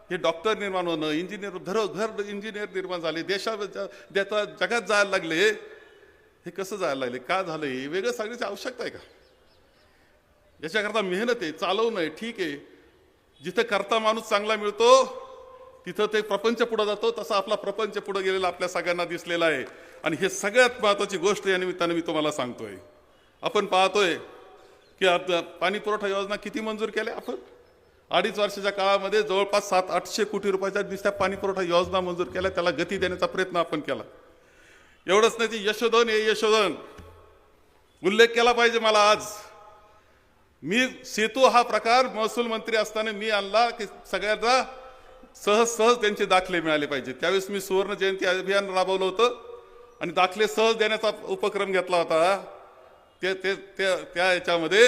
हे डॉक्टर निर्माण होणं, इंजिनियर, घरोघर इंजिनियर निर्माण झाले, जगात जायला लागले. हे कसं जायला लागले, का झालं, हे वेगळं सांगण्याची आवश्यकता आहे का. याच्याकरता मेहनत आहे, चालवणं आहे, ठीक आहे. जिथं करता माणूस चांगला मिळतो तिथं ते प्रपंच पुढे जातो. तसा आपला प्रपंच पुढे गेलेला आपल्या सगळ्यांना दिसलेला आहे. आणि हे सगळ्यात महत्त्वाची गोष्ट या निमित्तानं मी तुम्हाला सांगतोय. आपण पाहतोय की आता पाणी पुरवठा योजना किती मंजूर केल्या आपण. 2.5 वर्षाच्या काळामध्ये जवळपास 700-800 कोटी रुपयाच्या नुसत्या पाणी पुरवठा योजना मंजूर केल्या. त्याला गती देण्याचा प्रयत्न आपण केला. एवढंच नाही, ती यशोधन हे यशोधन उल्लेख केला पाहिजे. मला आज मी सेतू हा प्रकार महसूल मंत्री असताना मी आणला की सगळ्यांना सहज त्यांचे दाखले मिळाले पाहिजे. त्यावेळेस मी सुवर्ण जयंती अभियान राबवलं होतं आणि दाखले सहज देण्याचा उपक्रम घेतला होता. त्या याच्यामध्ये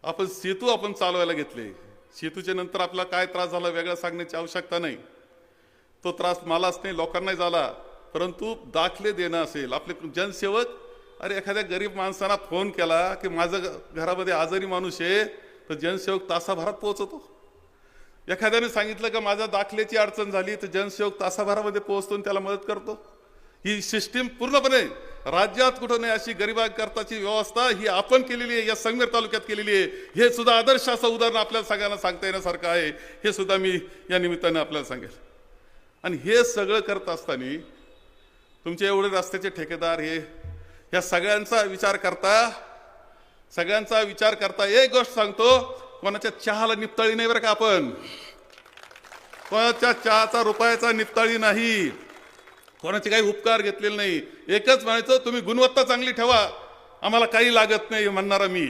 आपण सेतू आपण चालवायला घेतले. सेतूच्या नंतर आपला काय त्रास झाला वेगळा सांगण्याची आवश्यकता नाही. तो त्रास मलाच नाही लोकांनाही झाला. परंतु दाखले देणं असेल, आपले जनसेवक, अरे एखाद्या गरीब माणसाला फोन केला की माझं घरामध्ये आजारी माणूस आहे तर जनसेवक तासाभरात पोहोचतो. एखाद्याने सांगितलं का माझ्या दाखल्याची अडचण झाली तर जनसेवक तासाभरामध्ये पोहोचतो आणि त्याला मदत करतो. ही सिस्टीम पूर्णपणे राज्यात कुठं नाही अशी गरिबांकरताची व्यवस्था ही आपण केलेली आहे, या संगमेर तालुक्यात केलेली आहे. हे सुद्धा आदर्श असं उदाहरण आपल्याला सगळ्यांना सांगता येण्यासारखं आहे. हे सुद्धा मी या निमित्ताने आपल्याला सांगेल. आणि हे सगळं करत असताना तुमचे एवढे रस्त्याचे ठेकेदार हे ह्या सगळ्यांचा विचार करता एक गोष्ट सांगतो, कोणाच्या चहाला निपताळी नाही बरं का आपण. कोणाच्या चहाचा रुपयाचा निपताळी नाही, कोणाचे काही उपकार घेतलेले नाही. एकच म्हणायचं, तुम्ही गुणवत्ता चांगली ठेवा, आम्हाला काही लागत नाही म्हणणारा मी.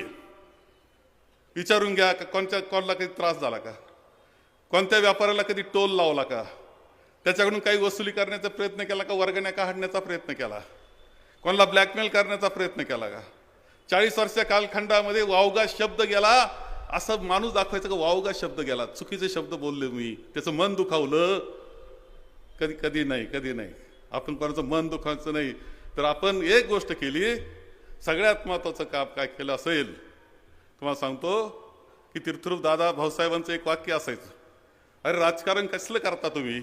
विचारून घ्या कोणाला कधी त्रास झाला का, कोणत्या व्यापाऱ्याला कधी टोल लावला का, त्याच्याकडून काही वसुली करण्याचा प्रयत्न केला का, वर्गण्या काढण्याचा प्रयत्न केला, कोणाला ब्लॅकमेल करण्याचा प्रयत्न केला का. 40 वर्षाच्या कालखंडामध्ये वावगा शब्द गेला असं माणूस दाखवायचं का वावगा शब्द गेला, चुकीचे शब्द बोलले मी, त्याचं मन दुखावलं, कधी नाही. आपण कोणाचं मन दुखावायचं नाही. तर आपण एक गोष्ट केली, सगळ्यात महत्वाचं काम काय केलं असेल तुम्हाला सांगतो की तीर्थरूप दादा भाऊसाहेबांचं एक वाक्य असायचं, अरे राजकारण कसलं करता तुम्ही,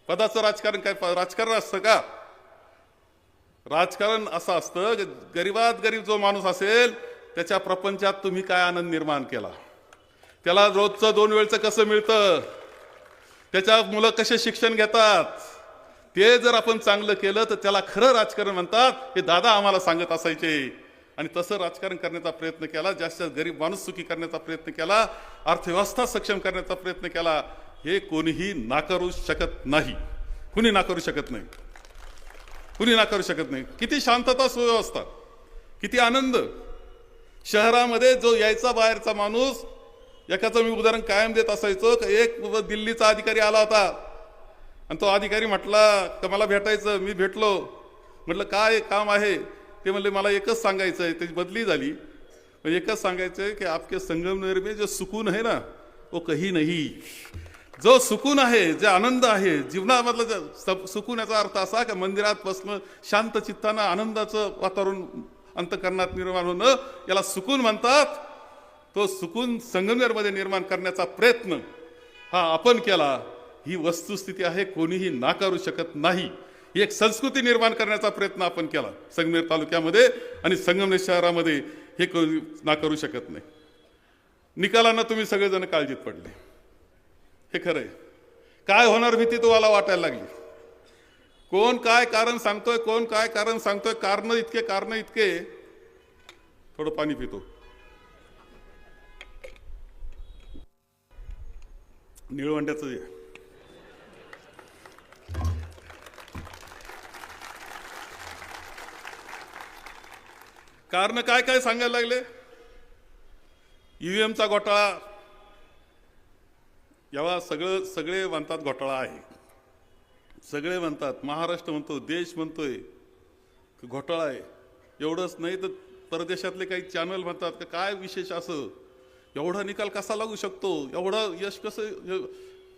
पदाचं राजकारण काय राजकारण असतं का. राजकारण असं असतं की गरीबात गरीब जो माणूस असेल त्याच्या प्रपंचात तुम्ही काय आनंद निर्माण केला, त्याला रोजचं 2 वेळचं कसं मिळतं, त्याच्या मुलं कसे शिक्षण घेतात, ते जर आपण चांगलं केलं तर त्याला खरं राजकारण म्हणतात. हे दादा आम्हाला सांगत असायचे. आणि तसं राजकारण करण्याचा प्रयत्न केला, जास्त गरीब माणूस सुखी करण्याचा प्रयत्न केला, अर्थव्यवस्था सक्षम करण्याचा प्रयत्न केला. हे कोणीही नाकारू शकत नाही, कुणी नाकारू शकत नाही. किती शांतता, सुव्यवस्था, किती आनंद. शहरामध्ये जो यायचा बाहेरचा माणूस, एकाचं मी उदाहरण कायम देत असायचो. एक दिल्लीचा अधिकारी आला होता आणि तो अधिकारी म्हटला का मला भेटायचं. मी भेटलो, म्हटलं काय काम आहे. ते म्हणले मला एकच सांगायचं आहे. त्याची बदली झाली. एकच सांगायचं आहे की आपके संगमनेर में जो सुकून है ना वो कहीं नहीं. जो सुकून आहे, जे आनंद आहे जीवनामधलं सुकून, याचा अर्थ असा की मंदिरात बसणं, शांत चित्तानं आनंदाचं वातावरण अंतःकरणात निर्माण होणं, याला सुकून म्हणतात. तो सुकून संगमनेरमध्ये निर्माण करण्याचा प्रयत्न हा आपण केला. ही वस्तुस्थिती आहे, कोणीही नाकारू शकत नाही. ही एक संस्कृती निर्माण करण्याचा प्रयत्न आपण केला संगमनेर तालुक्यामध्ये आणि संगमनेर शहरामध्ये. हे कोणी नाकारू शकत नाही. निकालांना तुम्ही सगळेजण काळजीत पडले, हे खरंय. काय होणार भीती तुम्हाला वाटायला लागली. कोण काय कारण सांगतोय, कारण इतके. थोडं पाणी पितो. निळवंड्याचं कारण काय सांगायला लागले. ईव्हीएमचा घोटाळा, जेव्हा सगळे म्हणतात घोटाळा आहे, सगळे म्हणतात, महाराष्ट्र म्हणतो, देश म्हणतोय घोटाळा आहे. एवढंच नाही तर परदेशातले काही चॅनल म्हणतात की काय विशेष असं, एवढा निकाल कसा लागू शकतो, एवढं यश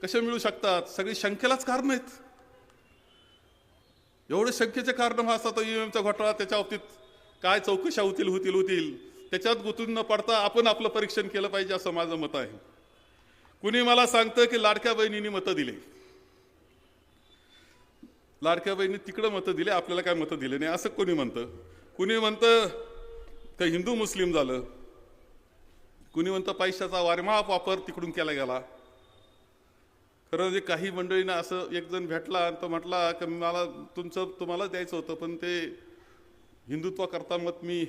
कसे मिळू शकतात. सगळी शंकेलाच कारण आहेत. एवढे शंकेचे कारण असतात ईव्हीएमचा घोटाळा. त्याच्या बाबतीत काय चौकशा होतील, त्याच्यात गुंतून न पडता आपण आपलं परीक्षण केलं पाहिजे असं माझं मत आहे. कुणी मला सांगतं की लाडक्या बहिणींनी मतं दिले. लाडक्या बहिणी तिकडं मतं दिले, आपल्याला काय मतं दिले नाही असं कोणी म्हणतं. कुणी म्हणतं का हिंदू मुस्लिम झालं, कुणी म्हणतं पैशाचा वारमाप वापर तिकडून केला गेला. खरं म्हणजे काही मंडळींना असं एक जण भेटला आणि तो म्हटला की मला तुम्हाला द्यायचं होतं, पण ते हिंदुत्वाकरता मत मी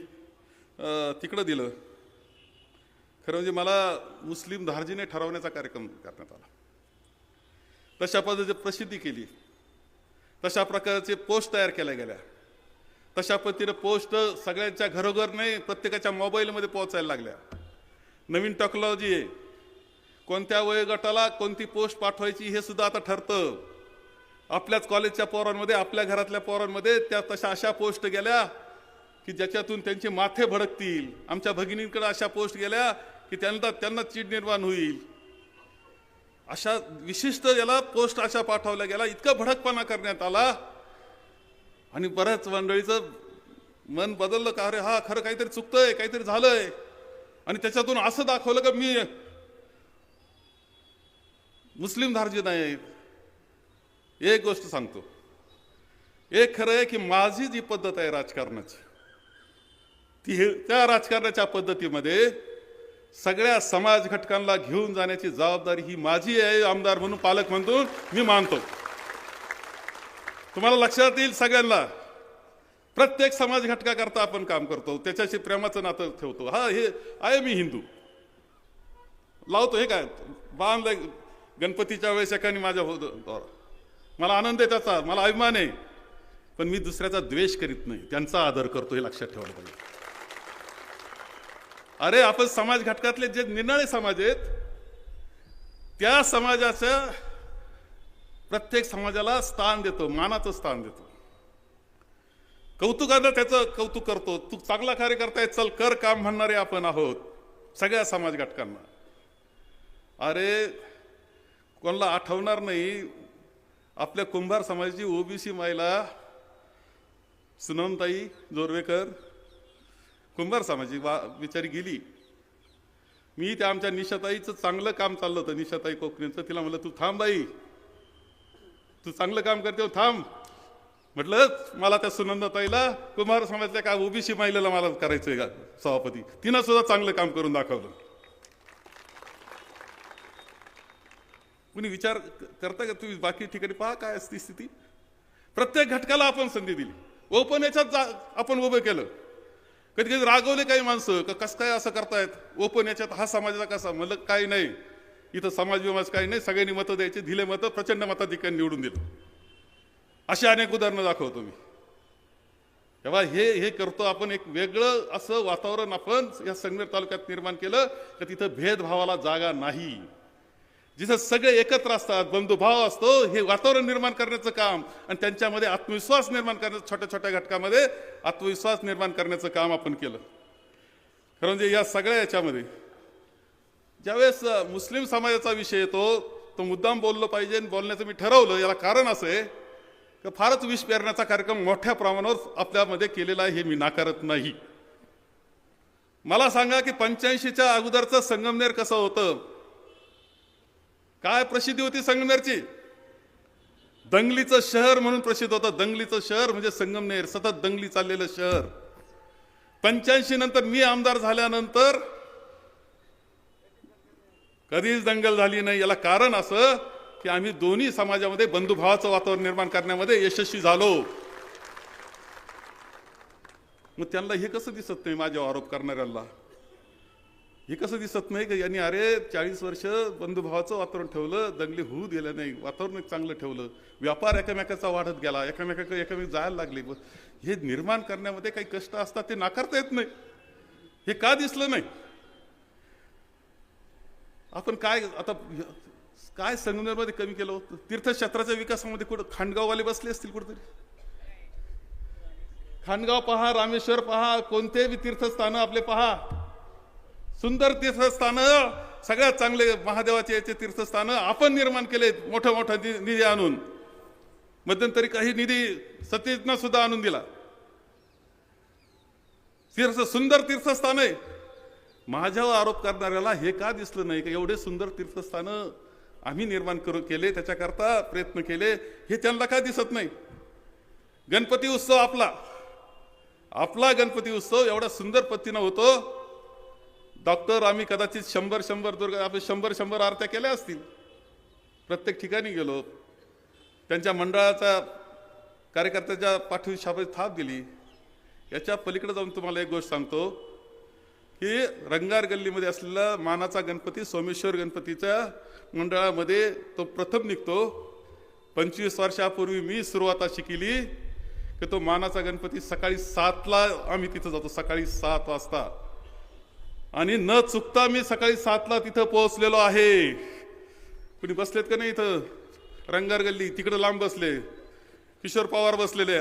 तिकडं दिलं. खरं म्हणजे मला मुस्लिम धार्जिणे ठरवण्याचा कार्यक्रम करण्यात आला. तशा पद्धतीची प्रसिद्धी केली, तशा प्रकारचे पोस्ट तयार केल्या गेल्या, तशा पद्धतीने पोस्ट सगळ्यांच्या घरोघर नाही, प्रत्येकाच्या मोबाईलमध्ये पोहोचायला लागल्या. नवीन टेक्नॉलॉजी आहे, कोणत्या वयोगटाला कोणती पोस्ट पाठवायची हे सुद्धा आता ठरतं. आपल्याच कॉलेजच्या पोरांमध्ये, आपल्या घरातल्या पोरांमध्ये त्या तशा अशा पोस्ट गेल्या की ज्याच्यातून त्यांचे माथे भडकतील. आमच्या भगिनींकडे अशा पोस्ट गेल्या की त्यांना चीड निर्माण होईल. अशा विशिष्ट याला पोस्ट अशा पाठवल्या गेला, इतका भडकपणा करण्यात आला आणि बऱ्याच मंडळीचं मन बदललं का अरे हा खरं काहीतरी चुकतंय, काहीतरी झालंय. आणि त्याच्यातून असं दाखवलं का मी मुस्लिम धार्जिण आहे. एक गोष्ट सांगतो, एक खरं आहे की माझी जी पद्धत आहे राजकारणाची, त्या राजकारणाच्या पद्धतीमध्ये सगळ्या समाज घटकांना घेऊन जाण्याची जबाबदारी ही माझी आहे. आमदार म्हणून, पालक म्हणून मी मानतो. तुम्हाला लक्षात येईल सगळ्यांना, प्रत्येक समाज घटकाकरता आपण काम करतो, त्याच्याशी प्रेमाचं नातं ठेवतो. हा हे आहे मी हिंदू लावतो. हे काय बांधलंय गणपतीच्या वेळेस एकाने माझ्या मला आनंद आहे, त्याचा मला अभिमान आहे, पण मी दुसऱ्याचा द्वेष करीत नाही, त्यांचा आदर करतो, हे लक्षात ठेवायला पाहिजे. अरे आपण समाज घटकातले जे निराळे समाज आहेत, त्या समाजाच्या प्रत्येक समाजाला स्थान देतो, मानाचं स्थान देतो, कौतुकानं त्याचं कौतुक करतो. तू चांगला कार्य करताय, चल कर काम म्हणणारे आपण आहोत सगळ्या समाज घटकांना. अरे कोणाला आठवणार नाही, आपल्या कुंभार समाजाची ओबीसी महिला सुनंदाताई जोरवेकर कुंभार समाजाची बिचारी गेली. मी त्या आमच्या निशाताईचं चांगलं काम चाललं होतं, निशाताई कोकणीचं. तिला म्हटलं तू थांब बाई, तू चांगलं काम करते, थांब. म्हटलं मला त्या सुनंदाताईला कुंभार समाजाच्या का ओबीसी महिलेला मला करायचंय का सभापती. तिनं सुद्धा चांगलं काम करून दाखवलं. कुणी विचार करता का तुम्ही बाकी ठिकाणी पहा काय असती स्थिती. प्रत्येक घटकाला आपण संधी दिली, ओपन याच्यात आपण उभं केलं. कधी कधी रागवले काही माणसं का कसं काय असं करतायत, ओपन याच्यात हा समाजाचा कसा. म्हणलं काही नाही, इथं समाज विमाज काही नाही, सगळ्यांनी मतं द्यायचे, दिले मतं, प्रचंड मताधिक्याने निवडून दिलं. अशी अनेक उदाहरणं दाखवतो मी. तेव्हा हे करतो आपण. एक वेगळं असं वातावरण आपण या संगमेर तालुक्यात निर्माण केलं की तिथं भेदभावाला जागा नाही, जिथं सगळे एकत्र असतात, बंधुभाव असतो, हे वातावरण निर्माण करण्याचं काम आणि त्यांच्यामध्ये आत्मविश्वास निर्माण करण्याचं, छोट्या छोट्या घटकामध्ये आत्मविश्वास निर्माण करण्याचं काम आपण केलं. खरं म्हणजे या सगळ्या याच्यामध्ये ज्यावेळेस मुस्लिम समाजाचा विषय येतो तो मुद्दाम बोललं पाहिजे. बोलण्याचं मी ठरवलं, याला कारण असं आहे की फारच विष पेरण्याचा कार्यक्रम मोठ्या प्रमाणावर आपल्यामध्ये केलेला आहे, हे मी नाकारत नाही. मला सांगा की 85च्या अगोदरचं संगमनेर कसं होतं, काय प्रसिद्धी होती संगमनेरची. दंगलीचं शहर म्हणून प्रसिद्ध होतं. दंगलीचं शहर म्हणजे संगमनेर, सतत दंगली चाललेलं शहर. 85 नंतर मी आमदार झाल्यानंतर कधीच दंगल झाली नाही. याला कारण असं की आम्ही दोन्ही समाजामध्ये बंधुभावाचं वातावरण निर्माण करण्यामध्ये यशस्वी झालो. मग त्यांना हे कसं दिसत नाही, माझ्यावर आरोप करणाऱ्यांना हे कसं दिसत नाही की यांनी अरे 40 वर्ष बंधुभावाचं वातावरण ठेवलं, दंगली होऊ दिलं नाही, वातावरण चांगलं ठेवलं, व्यापार एकमेकाचा वाढत गेला, एकमेक जायला लागले. हे निर्माण करण्यामध्ये काही कष्ट असतात, ते नाकारता येत नाही. हे का दिसलं नाही. आपण काय आता काय संगमनेरमध्ये कमी केलं होतं. तीर्थक्षेत्राच्या विकासामध्ये कुठं खांडगाववाले बसले असतील कुठेतरी. खांडगाव पहा, रामेश्वर पहा, कोणतेही तीर्थस्थानं आपले पहा, सुंदर तीर्थस्थानं, सगळ्यात चांगले महादेवाचे याचे तीर्थस्थानं आपण निर्माण केले. मोठा मोठा निधी आणून, मध्यंतरी काही निधी सतीशनं सुद्धा आणून दिला. सुंदर तीर्थस्थान आहे. माझ्यावर आरोप करणाऱ्याला हे का दिसलं नाही की एवढे सुंदर तीर्थस्थानं आम्ही निर्माण केले, त्याच्याकरता प्रयत्न केले, हे त्यांना का दिसत नाही. गणपती उत्सव आपला गणपती उत्सव एवढा सुंदर पद्धतीनं होतो. डॉक्टर आम्ही कदाचित 100 दुर्गा, आपण 100 आरत्या केल्या असतील. प्रत्येक ठिकाणी गेलो, त्यांच्या मंडळाचा कार्यकर्त्याच्या पाठीवर शाबासकी थाप दिली. याच्या पलीकडे जाऊन तुम्हाला एक गोष्ट सांगतो की रंगार गल्लीमध्ये असलेला मानाचा गणपती सोमेश्वर गणपतीच्या मंडळामध्ये तो प्रथम निघतो. 25 वर्षापूर्वी मी सुरुवात अशी केली की तो मानाचा गणपती सकाळी 7ला आम्ही तिथं जातो, सकाळी 7 वाजता, आणि न चुकता मी सकाळी 7ला तिथं पोहोचलेलो आहे. कुणी बसलेत का नाही इथं रंगार गल्ली तिकडं लांब बसले, किशोर पवार बसलेले.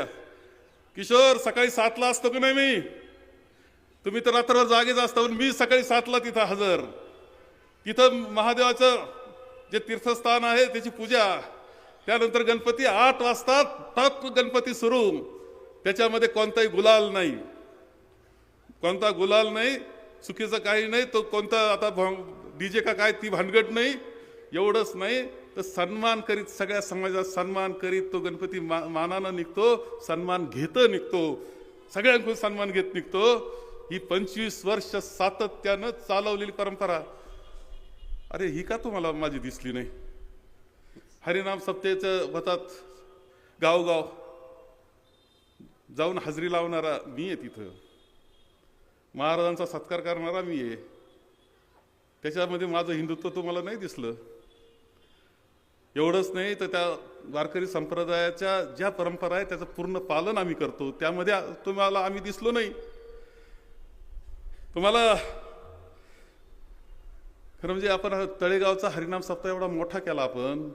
किशोर, सकाळी 7ला असतो की नाही मी? तुम्ही तर रात्रभर जागेच असता, पण मी सकाळी 7ला तिथं हजर. तिथं महादेवाचं जे तीर्थस्थान आहे त्याची पूजा, त्यानंतर गणपती 8 वाजता तप गणपती सुरू. त्याच्यामध्ये कोणताही गुलाल नाही, कोणता गुलाल नाही, चुकीचं काही नाही. तो कोणता आता डीजे का काय ती भानगड नाही. एवढंच नाही तर सन्मान करीत, सगळ्या समाजात सन्मान करीत तो गणपती मानानं निघतो, सन्मान घेत निघतो, सगळ्यांकडून सन्मान घेत निघतो. ही 25 वर्ष सातत्यानं चालवलेली परंपरा, अरे ही का तुम्हाला माझी दिसली नाही? हरिनाम सप्तेचं व्रतात गावगाव जाऊन हजेरी लावणारा मी आहे, तिथं महाराजांचा सत्कार करणारा मी आहे. त्याच्यामध्ये माझं हिंदुत्व तुम्हाला नाही दिसलं. एवढंच नाही तर त्या वारकरी संप्रदायाच्या ज्या परंपरा आहे त्याचं पूर्ण पालन आम्ही करतो, त्यामध्ये तुम्हाला आम्ही दिसलो नाही. तुम्हाला खरं म्हणजे आपण तळेगावचा हरिनाम सप्ताह एवढा मोठा केला, आपण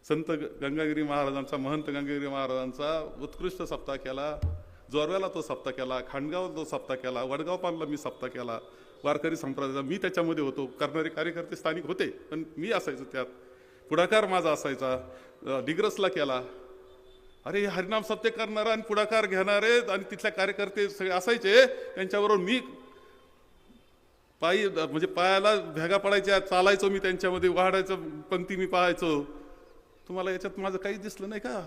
संत गंगागिरी महाराजांचा, महंत गंगागिरी महाराजांचा उत्कृष्ट सप्ताह केला. जोरव्याला तो सप्ताह केला, खांडगाव तो सप्ताह केला, वडगाव पानला मी सप्ताह केला. वारकरी संप्रदायाचा मी त्याच्यामध्ये होतो, करणारे कार्यकर्ते स्थानिक होते, पण मी असायचो त्यात, पुढाकार माझा असायचा. डिग्रसला केला. अरे हरिनाम सप्ताह करणारा आणि पुढाकार घेणारे आणि तिथल्या कार्यकर्ते सगळे असायचे, त्यांच्याबरोबर मी पायी म्हणजे पायाला भेगा पडायच्या, चालायचो मी त्यांच्यामध्ये, वाढायचं पंक्ती मी पाहायचो. तुम्हाला याच्यात माझं काही दिसलं नाही का?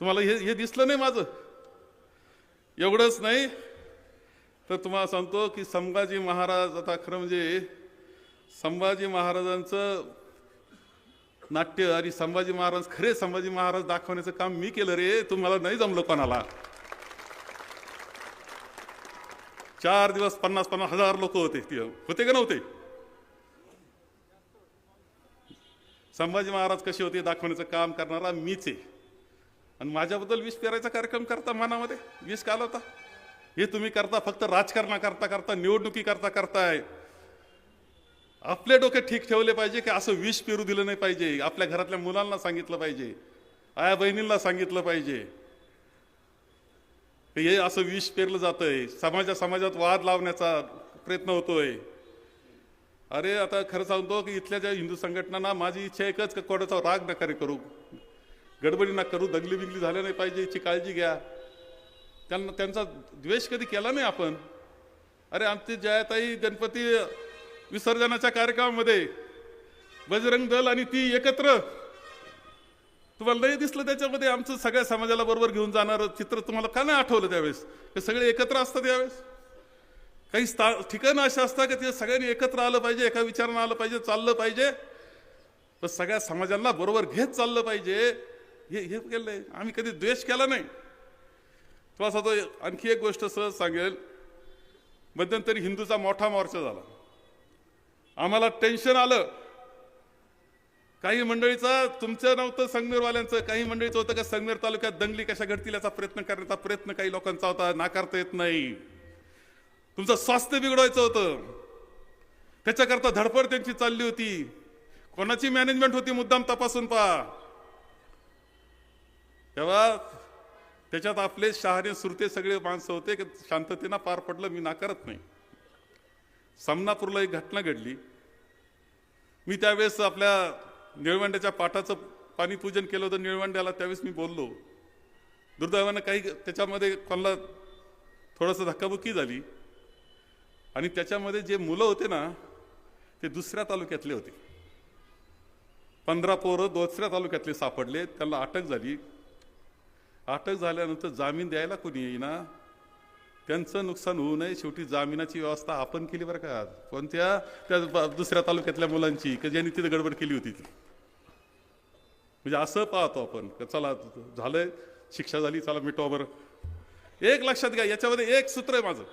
तुम्हाला हे दिसलं नाही माझं? एवढंच नाही तर तुम्हाला सांगतो की संभाजी महाराज, आता खरं म्हणजे संभाजी महाराजांचं नाट्य आणि संभाजी महाराज, खरे संभाजी महाराज दाखवण्याचं काम मी केलं रे, तुम्हाला नाही जमलं कोणाला. 4 दिवस 50-50 हजार लोक होते का नव्हते? संभाजी महाराज कसे होते दाखवण्याचं काम करणारा मीच आहे. आणि माझ्याबद्दल विष पेरायचा कार्यक्रम करता, मनामध्ये विष घालवता. हे तुम्ही करता फक्त राजकारणा करता करता, निवडणुकी करता करताय. आपले डोके ठीक ठेवले पाहिजे की असं विष पेरू दिलं नाही पाहिजे. आपल्या घरातल्या मुलांना सांगितलं पाहिजे, आया बहिणींना सांगितलं पाहिजे हे असं विष पेरलं जातंय. समाजात वाद लावण्याचा प्रयत्न होतोय. अरे आता खरं सांगतो की इथल्या ज्या हिंदू संघटनांना माझी इच्छा एकच की कोणाचा राग नका करू, गडबडी ना करू, दंगली बिंगली झाल्या नाही पाहिजे याची काळजी घ्या. त्यांचा द्वेष कधी केला नाही आपण. अरे आमची जयाताई गणपती विसर्जनाच्या कार्यक्रमामध्ये बजरंग दल आणि ती एकत्र, तुम्हाला नाही दिसलं त्याच्यामध्ये आमचं सगळ्या समाजाला बरोबर घेऊन जाणारं चित्र? तुम्हाला का नाही आठवलं त्यावेळेस? ते सगळे एकत्र असतात त्यावेळेस. काही ठिकाणं अशा असतात की ते सगळ्यांनी एकत्र आलं पाहिजे, एका विचारानं आलं पाहिजे, चाललं पाहिजे, पण सगळ्या समाजाला बरोबर घेत चाललं पाहिजे. हे केलंय आम्ही, कधी द्वेष केला नाही. तुम्हाला तो आणखी एक गोष्ट सहज सांगेल. मध्यंतरी हिंदूचा मोठा मोर्चा झाला, आम्हाला टेन्शन आलं. काही मंडळीचा, तुमचं नव्हतं संगमेरवाल्यांचं, काही मंडळीचं होतं का संगमेर तालुक्यात दंगली कशा घडतील याचा प्रयत्न करण्याचा प्रयत्न काही लोकांचा होता. नाकारता येत नाही. तुमचं स्वास्थ्य बिघडवायचं होतं, त्याच्याकरता धडपड त्यांची चालली होती. कोणाची मॅनेजमेंट होती मुद्दाम तपासून पहा. तेव्हा त्याच्यात आपले शहाणे सुरते सगळे माणसं होते की शांततेनं पार पडलं, मी नाकारत नाही. समनापूरला एक घटना घडली. मी त्यावेळेस आपल्या निळवंड्याच्या पाटाचं पाणी पूजन केलं होतं निळवंड्याला, त्यावेळेस मी बोललो. दुर्दैवानं काही त्याच्यामध्ये कोणाला थोडंसं धक्काबुक्की झाली आणि त्याच्यामध्ये जे मुलं होते ना ते दुसऱ्या तालुक्यातले होते. 15 पोरं दुसऱ्या तालुक्यातले सापडले, त्यांना अटक झाली. अटक झाल्यानंतर जामीन द्यायला कोणी येईना. त्यांचं नुकसान होऊ नये शेवटी जामिनाची व्यवस्था आपण केली बरं का. कोणत्या त्या दुसऱ्या तालुक्यातल्या मुलांची की ज्यांनी तिथे गडबड केली होती ती. म्हणजे असं पाहतो आपण चला झालंय शिक्षा झाली चला मिटवा बरं. एक लक्षात घ्या याच्यामध्ये एक सूत्र आहे माझं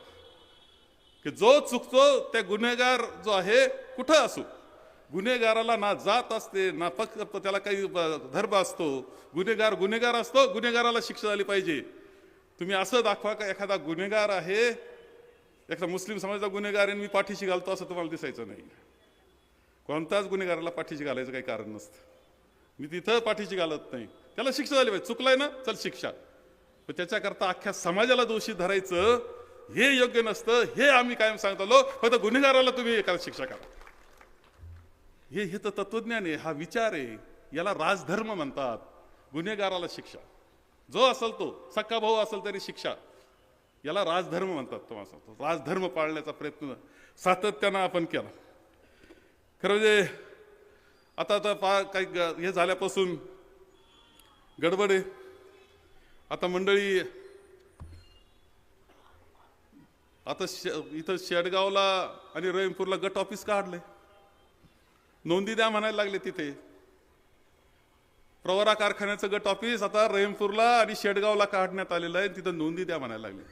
की जो चुकतो त्या गुन्हेगार जो आहे कुठं असो, गुन्हेगाराला ना जात असते ना फक्त त्याला काही धर्म असतो, गुन्हेगार गुन्हेगार असतो, गुन्हेगाराला शिक्षा झाली पाहिजे. तुम्ही असं दाखवा का एखादा गुन्हेगार आहे, एखादा मुस्लिम समाजाचा गुन्हेगार आहे मी पाठीशी घालतो असं तुम्हाला दिसायचं नाही. कोणताच गुन्हेगाराला पाठीशी घालायचं काही कारण नसतं. मी तिथं पाठीशी घालत नाही, त्याला शिक्षा झाली पाहिजे. चुकलाय ना चल शिक्षा, पण त्याच्याकरता अख्ख्या समाजाला दोषी धरायचं हे योग्य नसतं. हे आम्ही कायम सांगतो, फक्त गुन्हेगाराला तुम्ही एखादा शिक्षा करा. हे तर तत्वज्ञान आहे, हा विचार आहे, याला राजधर्म म्हणतात. गुन्हेगाराला शिक्षा, जो असेल तो सक्का भाऊ असेल तरी शिक्षा, याला राजधर्म म्हणतात. तुम्हाला सांगतो राजधर्म पाळण्याचा प्रयत्न सातत्यानं आपण केला. खरं म्हणजे आता काही हे झाल्यापासून गडबड आहे. आता मंडळी आता इथं शेडगावला आणि रहीमपूरला गट ऑफिस काढले, नोंदी द्या म्हणायला लागले. तिथे प्रवरा कारखान्याचं गट ऑफिस आता रहीमपूरला आणि शेडगावला काढण्यात आलेलं आहे, तिथं नोंदी द्या म्हणायला लागले.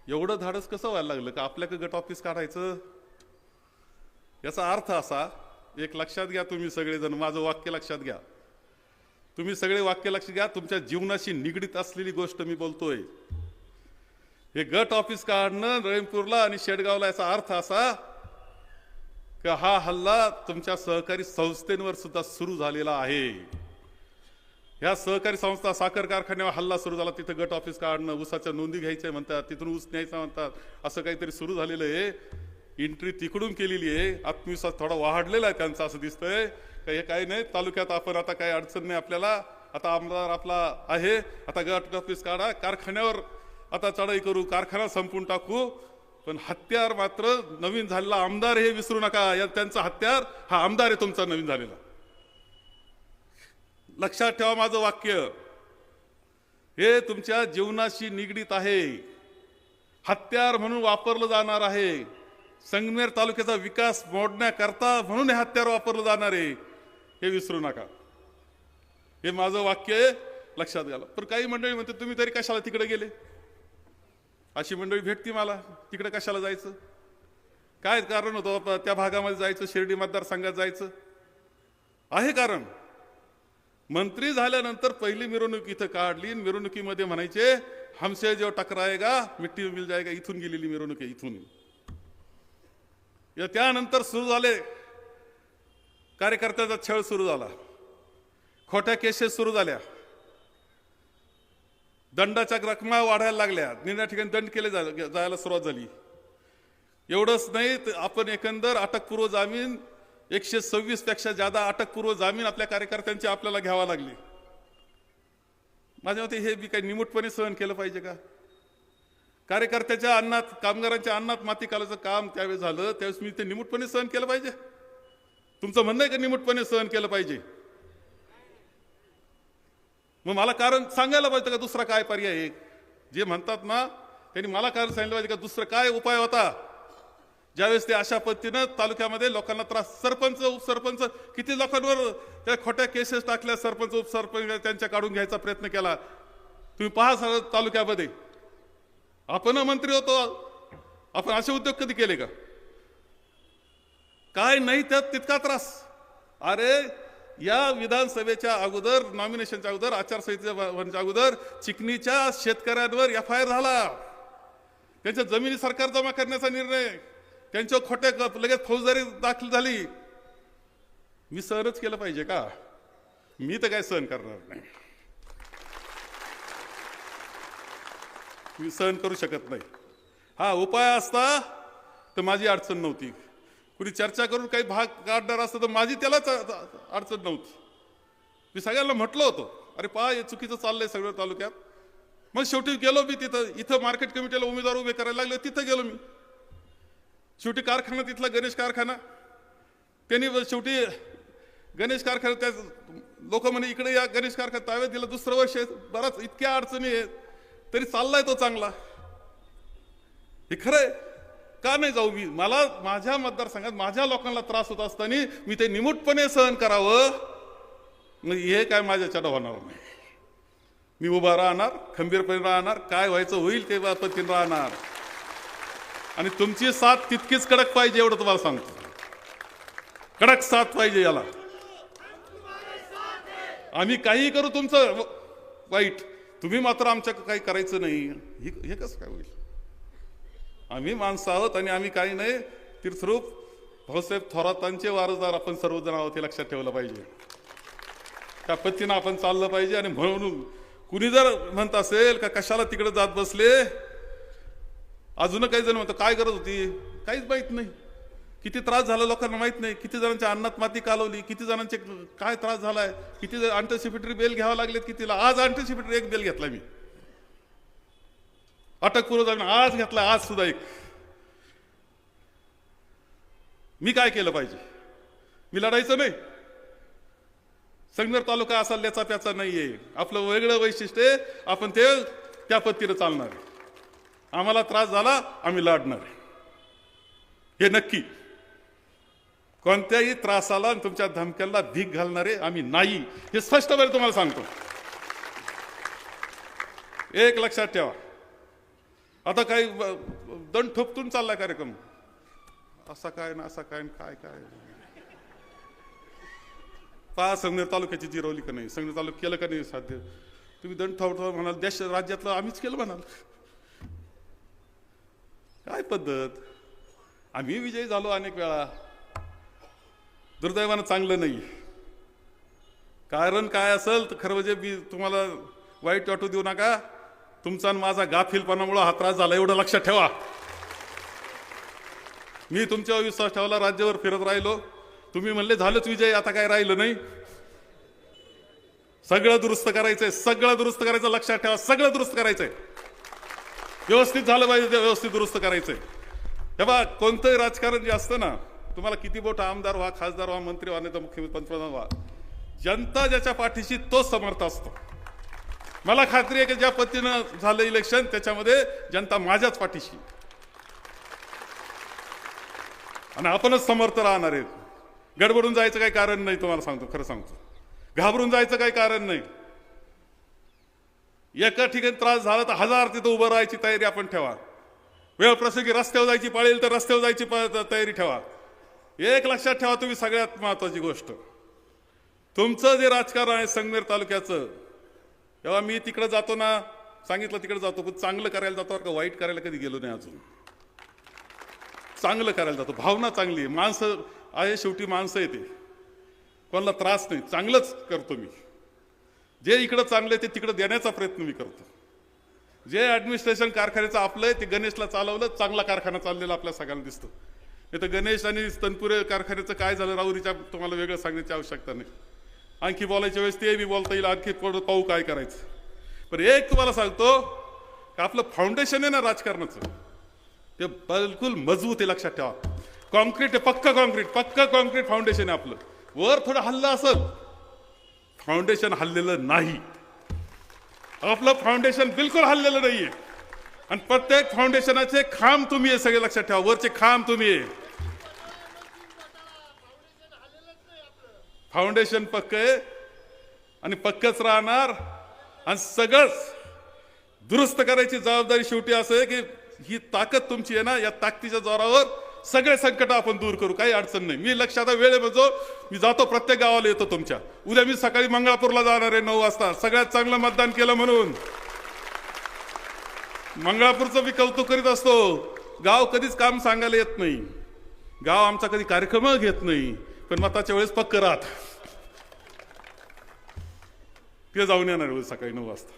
एवढं धाडस कसं व्हायला लागलं का आपल्याकडे गट ऑफिस काढायचं? याचा अर्थ असा, एक लक्षात घ्या तुम्ही सगळेजण, माझं वाक्य लक्षात घ्या, तुम्ही सगळे वाक्य लक्षात घ्या, तुमच्या जीवनाशी निगडीत असलेली गोष्ट मी बोलतोय. हे गट ऑफिस काढणं रहीमपूरला आणि शेडगावला याचा अर्थ असा की हा हल्ला तुमच्या सहकारी संस्थेवर सुद्धा सुरू झालेला आहे. ह्या सहकारी संस्था साखर कारखान्यावर हल्ला सुरू झाला, तिथे गट ऑफिस काढणं, ऊसाच्या नोंदी घ्यायच्या म्हणतात, तिथून ऊस न्यायचा म्हणतात, असं काहीतरी सुरू झालेलं आहे. एंट्री तिकडून केलेली आहे, आत्मविश्वास थोडा वाढलेला आहे त्यांचा असं दिसतंय. हे काही नाही, तालुक्यात आपण आता काही अडचण नाही आपल्याला, आता आमदार आपला आहे, आता गट ऑफिस काढा, कारखान्यावर आता चढाई करू, कारखाना संपून टाकू. पण हत्यार मात्र नवीन झालेला आमदार हे विसरू नका. या त्यांचा हत्यार हा आमदार आहे तुमचा नवीन झालेला. लक्षात ठेवा माझं वाक्य, हे तुमच्या जीवनाशी निगडीत आहे, हत्यार म्हणून वापरलं जाणार आहे. संगमेर तालुक्याचा विकास मोडण्याकरता म्हणून हे हत्यार वापरलं जाणार आहे, हे विसरू नका. हे माझं वाक्य लक्षात घ्या. पण काही मंडळी म्हणते तुम्ही तरी कशाला तिकडे गेले, अशी मंडळी भेटती मला, तिकडे कशाला जायचं, काय कारण होतं त्या भागामध्ये जायचं, शिर्डी मतदारसंघात जायचं? आहे कारण. मंत्री झाल्यानंतर पहिली मिरवणूक इथं काढली, मिरवणुकीमध्ये म्हणायचे हमसे जो टकराएगा मिट्टी मिल जाएगा, इथून गेलेली मिरवणूक आहे इथून. त्यानंतर सुरू झाले कार्यकर्त्याचा छळ सुरू झाला, खोट्या केसेस सुरू झाल्या, दंडाच्या रकमा वाढायला लागल्या, निर्णय ठिकाणी दंड केले जायला सुरुवात झाली. एवढंच नाही तर आपण एकंदर अटकपूर्व जामीन 126 पेक्षा जादा अटकपूर्व जामीन आपल्या कार्यकर्त्यांची आपल्याला घ्यावा लागली. माझ्या मते हे बी काही निमूटपणे सहन केलं पाहिजे का? कार्यकर्त्याच्या अन्नात, कामगारांच्या अन्नात माती घालायचं काम त्यावेळेस झालं, त्यावेळेस मी ते निमूटपणे सहन केलं पाहिजे? तुमचं म्हणणं आहे का निमूटपणे सहन केलं पाहिजे? मग मला कारण सांगायला पाहिजे का दुसरा काय पर्याय आहे? जे म्हणतात ना त्यांनी मला कारण सांगितलं पाहिजे का दुसरा काय उपाय होता ज्यावेळेस ते अशा पद्धतीनं तालुक्यामध्ये लोकांना त्रास. सरपंच उपसरपंच किती लोकांवर त्या खोट्या केसेस टाकल्या, सरपंच उपसरपंच त्यांच्या काढून घ्यायचा प्रयत्न केला. तुम्ही पहा तालुक्यामध्ये, आपण मंत्री होतो, आपण असे उद्योग कधी केले का? काय नाही त्यात तितका त्रास. अरे या विधानसभेच्या अगोदर, नॉमिनेशनच्या अगोदर, आचारसंहितेच्या अगोदर चिकनीच्या शेतकऱ्यांवर FIR झाला, त्यांच्या जमिनी सरकार जमा करण्याचा निर्णय, त्यांच्या खोट्या लगेच फौजदारी दाखल झाली. मी सहनच केलं पाहिजे का? मी तर काय सहन करणार नाही, मी सहन करू शकत नाही. हा उपाय असता तर माझी अडचण नव्हती. कुणी चर्चा करून काही भाग काढणार असतं तर माझी त्यालाच अडचण नव्हती. मी सगळ्यांना म्हटलं होतं अरे पहा हे चुकीचं चाललंय सगळं तालुक्यात. मग शेवटी गेलो मी तिथं, इथं मार्केट कमिटीला उमेदवार उभे करायला लागले, तिथं गेलो मी. शेवटी कारखाना तिथला गणेश कारखाना, त्यांनी शेवटी गणेश कारखाना त्या लोक म्हणे इकडे या गणेश कारखाना ताब्यात दिला, दुसरं वर्ष बराच इतक्या अडचणी आहेत तरी चाललाय तो चांगला. हे खरंय का नाही जाऊ मी? मला माझ्या मतदारसंघात माझ्या लोकांना त्रास होत असताना मी ते निमूटपणे सहन करावं, मग हे काय माझ्याच्यानं होणार नाही. मी उभा राहणार, खंबीरपणे राहणार, काय व्हायचं होईल ते पद्धतीने राहणार. आणि तुमची साथ तितकीच कडक पाहिजे, एवढं तुम्हाला सांगतो. कडक साथ पाहिजे याला. आम्ही काही करू तुमचं वाईट, तुम्ही मात्र आमच्या काही करायचं नाही, हे कसं काय होईल? आम्ही माणसं आहोत आणि आम्ही काही नाही. तीर्थरूप भाऊसाहेब थोरातांचे वारसदार आपण सर्वजण आहोत, हे लक्षात ठेवलं पाहिजे. त्या पद्धतीनं आपण चाललं पाहिजे. आणि म्हणून कुणी जर म्हणत असेल का कशाला तिकडे जात बसले, अजून काही जण म्हणतो काय गरज होती, काहीच माहित नाही. किती त्रास झाला लोकांना माहित नाही, किती जणांच्या अन्नात माती कालवली, किती जणांचे काय त्रास झालाय, किती अँटिसिपेटरी बेल घ्यावं लागलेत कितीला. आज अँटिसिपेटरी एक बेल घेतला मी, अटकपूर्व जामीन आज घेतला, आज सुद्धा एक. मी काय केलं पाहिजे? मी लढायचं नाही. संगमेर तालुका असा ल्याचा प्याचा नाहीये, आपलं वेगळं वैशिष्ट्य आहे. आपण ते त्या पद्धतीने चालणार आहे. आम्हाला त्रास झाला आम्ही लढणार आहे, हे नक्की. कोणत्याही त्रासाला आणि तुमच्या धमक्याला भीक घालणारे आम्ही नाही, हे स्पष्टपणे तुम्हाला सांगतो. एक लक्षात ठेवा. आता काही दंड ठोपतून चाललाय कार्यक्रम, असा काय ना असा काय काय काय. पहा संगमेर तालुक्याची जिरवली का नाही, संगमेर तालुक्यात केलं का नाही साध्य. तुम्ही दंड ठोपतो म्हणाल, देश राज्यातलं आम्हीच केलं म्हणाल, काय पद्धत. आम्ही विजयी झालो अनेक वेळा, दुर्दैवानं चांगलं नाही. कारण काय असेल तर खरं म्हणजे मी तुम्हाला वाईट वाटू देऊ नका, तुमचा आणि माझा गाफीलपणामुळे हा त्रास झाला, एवढं लक्षात ठेवा. मी तुमच्यावर विश्वास ठेवला, राज्यावर फिरत राहिलो, तुम्ही म्हणले झालंच विजय, आता काय राहिलं नाही. सगळं दुरुस्त करायचंय, सगळं दुरुस्त करायचं, लक्षात ठेवा. सगळं दुरुस्त करायचंय, व्यवस्थित झालं पाहिजे, ते व्यवस्थित दुरुस्त करायचंय. तेव्हा कोणतंही राजकारण जे असतं ना, तुम्हाला किती मोठा आमदार व्हा, खासदार व्हा, मंत्री व्हा, नाही तर मुख्यमंत्री पंतप्रधान व्हा, जनता ज्याच्या पाठीशी तो समर्थ असतो. मला खात्री आहे की ज्या पद्धतीनं झालं इलेक्शन त्याच्यामध्ये जनता माझ्याच पाठीशी, आणि आपणच समर्थ राहणार आहेत. गडबडून जायचं काही कारण नाही, तुम्हाला सांगतो, खरं सांगतो. घाबरून जायचं काही कारण नाही. एका ठिकाणी त्रास झाला तर 1000 तिथं उभं राहायची तयारी आपण ठेवा. वेळ प्रसंगी रस्त्यावर जायची पाळेल तर रस्त्यावर जायची तयारी ठेवा. एक लक्षात ठेवा तुम्ही, सगळ्यात महत्वाची गोष्ट, तुमचं जे राजकारण आहे संगमेर तालुक्याचं, तेव्हा मी तिकडे जातो ना, सांगितलं तिकडे जातो, पण चांगलं करायला जातो, का वाईट करायला कधी गेलो नाही अजून. चांगलं करायला जातो, भावना चांगली आहे, माणसं आहे, शेवटी माणसं येते, कोणाला त्रास नाही, चांगलंच करतो मी. जे इकडं चांगलं आहे ते तिकडं देण्याचा प्रयत्न मी करतो. जे ॲडमिनिस्ट्रेशन कारखान्याचं आपलं आहे ते गणेशला चालवलं, चांगला कारखाना चाललेला आपल्या सगळ्यांना दिसतो. नाही तर गणेश आणि तनपुरे कारखान्याचं काय झालं राहुरीच्या, तुम्हाला वेगळं सांगण्याची आवश्यकता नाही. आणखी बोलायच्या वेळेस ते मी बोलता येईल, आणखी पाहू काय करायचं. पण एक तुम्हाला सांगतो की आपलं फाउंडेशन आहे ना राजकारणाचं, ते बिलकुल मजबूत आहे, लक्षात ठेवा. कॉन्क्रीट आहे, पक्का कॉन्क्रीट फाउंडेशन आहे आपलं. वर थोडं हल्लं असेल, फाउंडेशन हल्लेलं नाही. आपलं फाउंडेशन बिलकुल हल्लेलं नाहीये. आणि प्रत्येक फाउंडेशनाचे खांब तुम्ही आहे, सगळे लक्षात ठेवा, वरचे खांब तुम्ही आहे. फाउंडेशन पक्क आहे आणि पक्कच राहणार. आणि सगळंच दुरुस्त करायची जबाबदारी शेवटी असं आहे की ही ताकद तुमची आहे ना, या ताकदीच्या जोरावर सगळे संकट आपण दूर करू, काही अडचण नाही. मी लक्षात वेळ म्हणतो, मी जातो प्रत्येक गावाला येतो तुमच्या. उद्या मी सकाळी मंगळापूरला जाणार आहे 9 वाजता, सगळ्यात चांगलं मतदान केलं म्हणून. मंगळापूरचं मी कौतुक करीत असतो. गाव कधीच काम सांगायला येत नाही, गाव आमचा कधी कार्यक्रम घेत नाही, पण मताच्या वेळेस पक्क राहत. ते जाऊन येणार सकाळी 9 वाजता.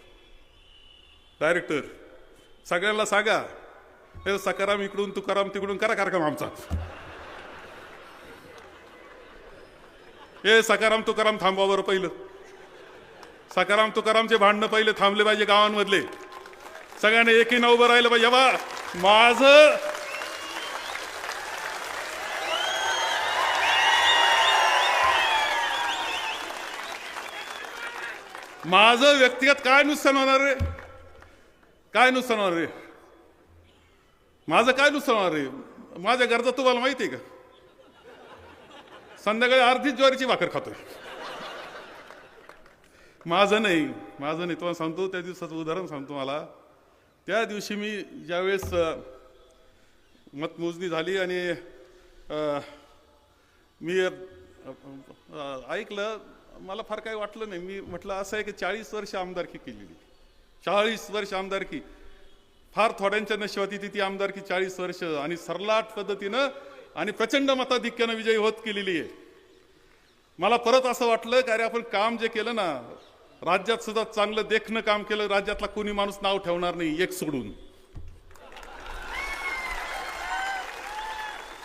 डायरेक्टर सगळ्यांना सांगा, हे सकाराम इकडून तुकाराम तिकडून करा कार्यक्रम आमचा. हे सकाराम तुकाराम थांबवा बरं पहिलं. सकाराम तुकारामचे भांडणं पहिले थांबले पाहिजे गावांमधले. सगळ्यांनी एकीनं उभं राहिलं पाहिजे. माझं व्यक्तिगत काय नुकसान होणार रे, काय नुकसान होणार रे. माझं काय नुकसान होणार आहे? माझ्या गरजा तुम्हाला माहिती आहे का? संध्याकाळी अर्धीच ज्वारीची भाकर खातोय. माझं नाही तुम्हाला सांगतो. त्या दिवसाचं उदाहरण सांगतो मला. त्या दिवशी मी ज्यावेळेस मतमोजणी झाली आणि मी ऐकलं, मला फार काही वाटलं नाही. मी म्हटलं असं आहे की 40 वर्ष आमदारकी केलेली, 40 वर्ष आमदारकी, फार थोड्यांच्या नशिबात येते ती आमदारकी 40 वर्ष, आणि सरलाट पद्धतीनं आणि प्रचंड मताधिक्यानं विजयी होत केलेली आहे. मला परत असं वाटलं की अरे आपण काम जे केलं ना, राज्यात सुद्धा चांगलं देखणं काम केलं. राज्यातला कोणी माणूस नाव ठेवणार नाही एक सोडून.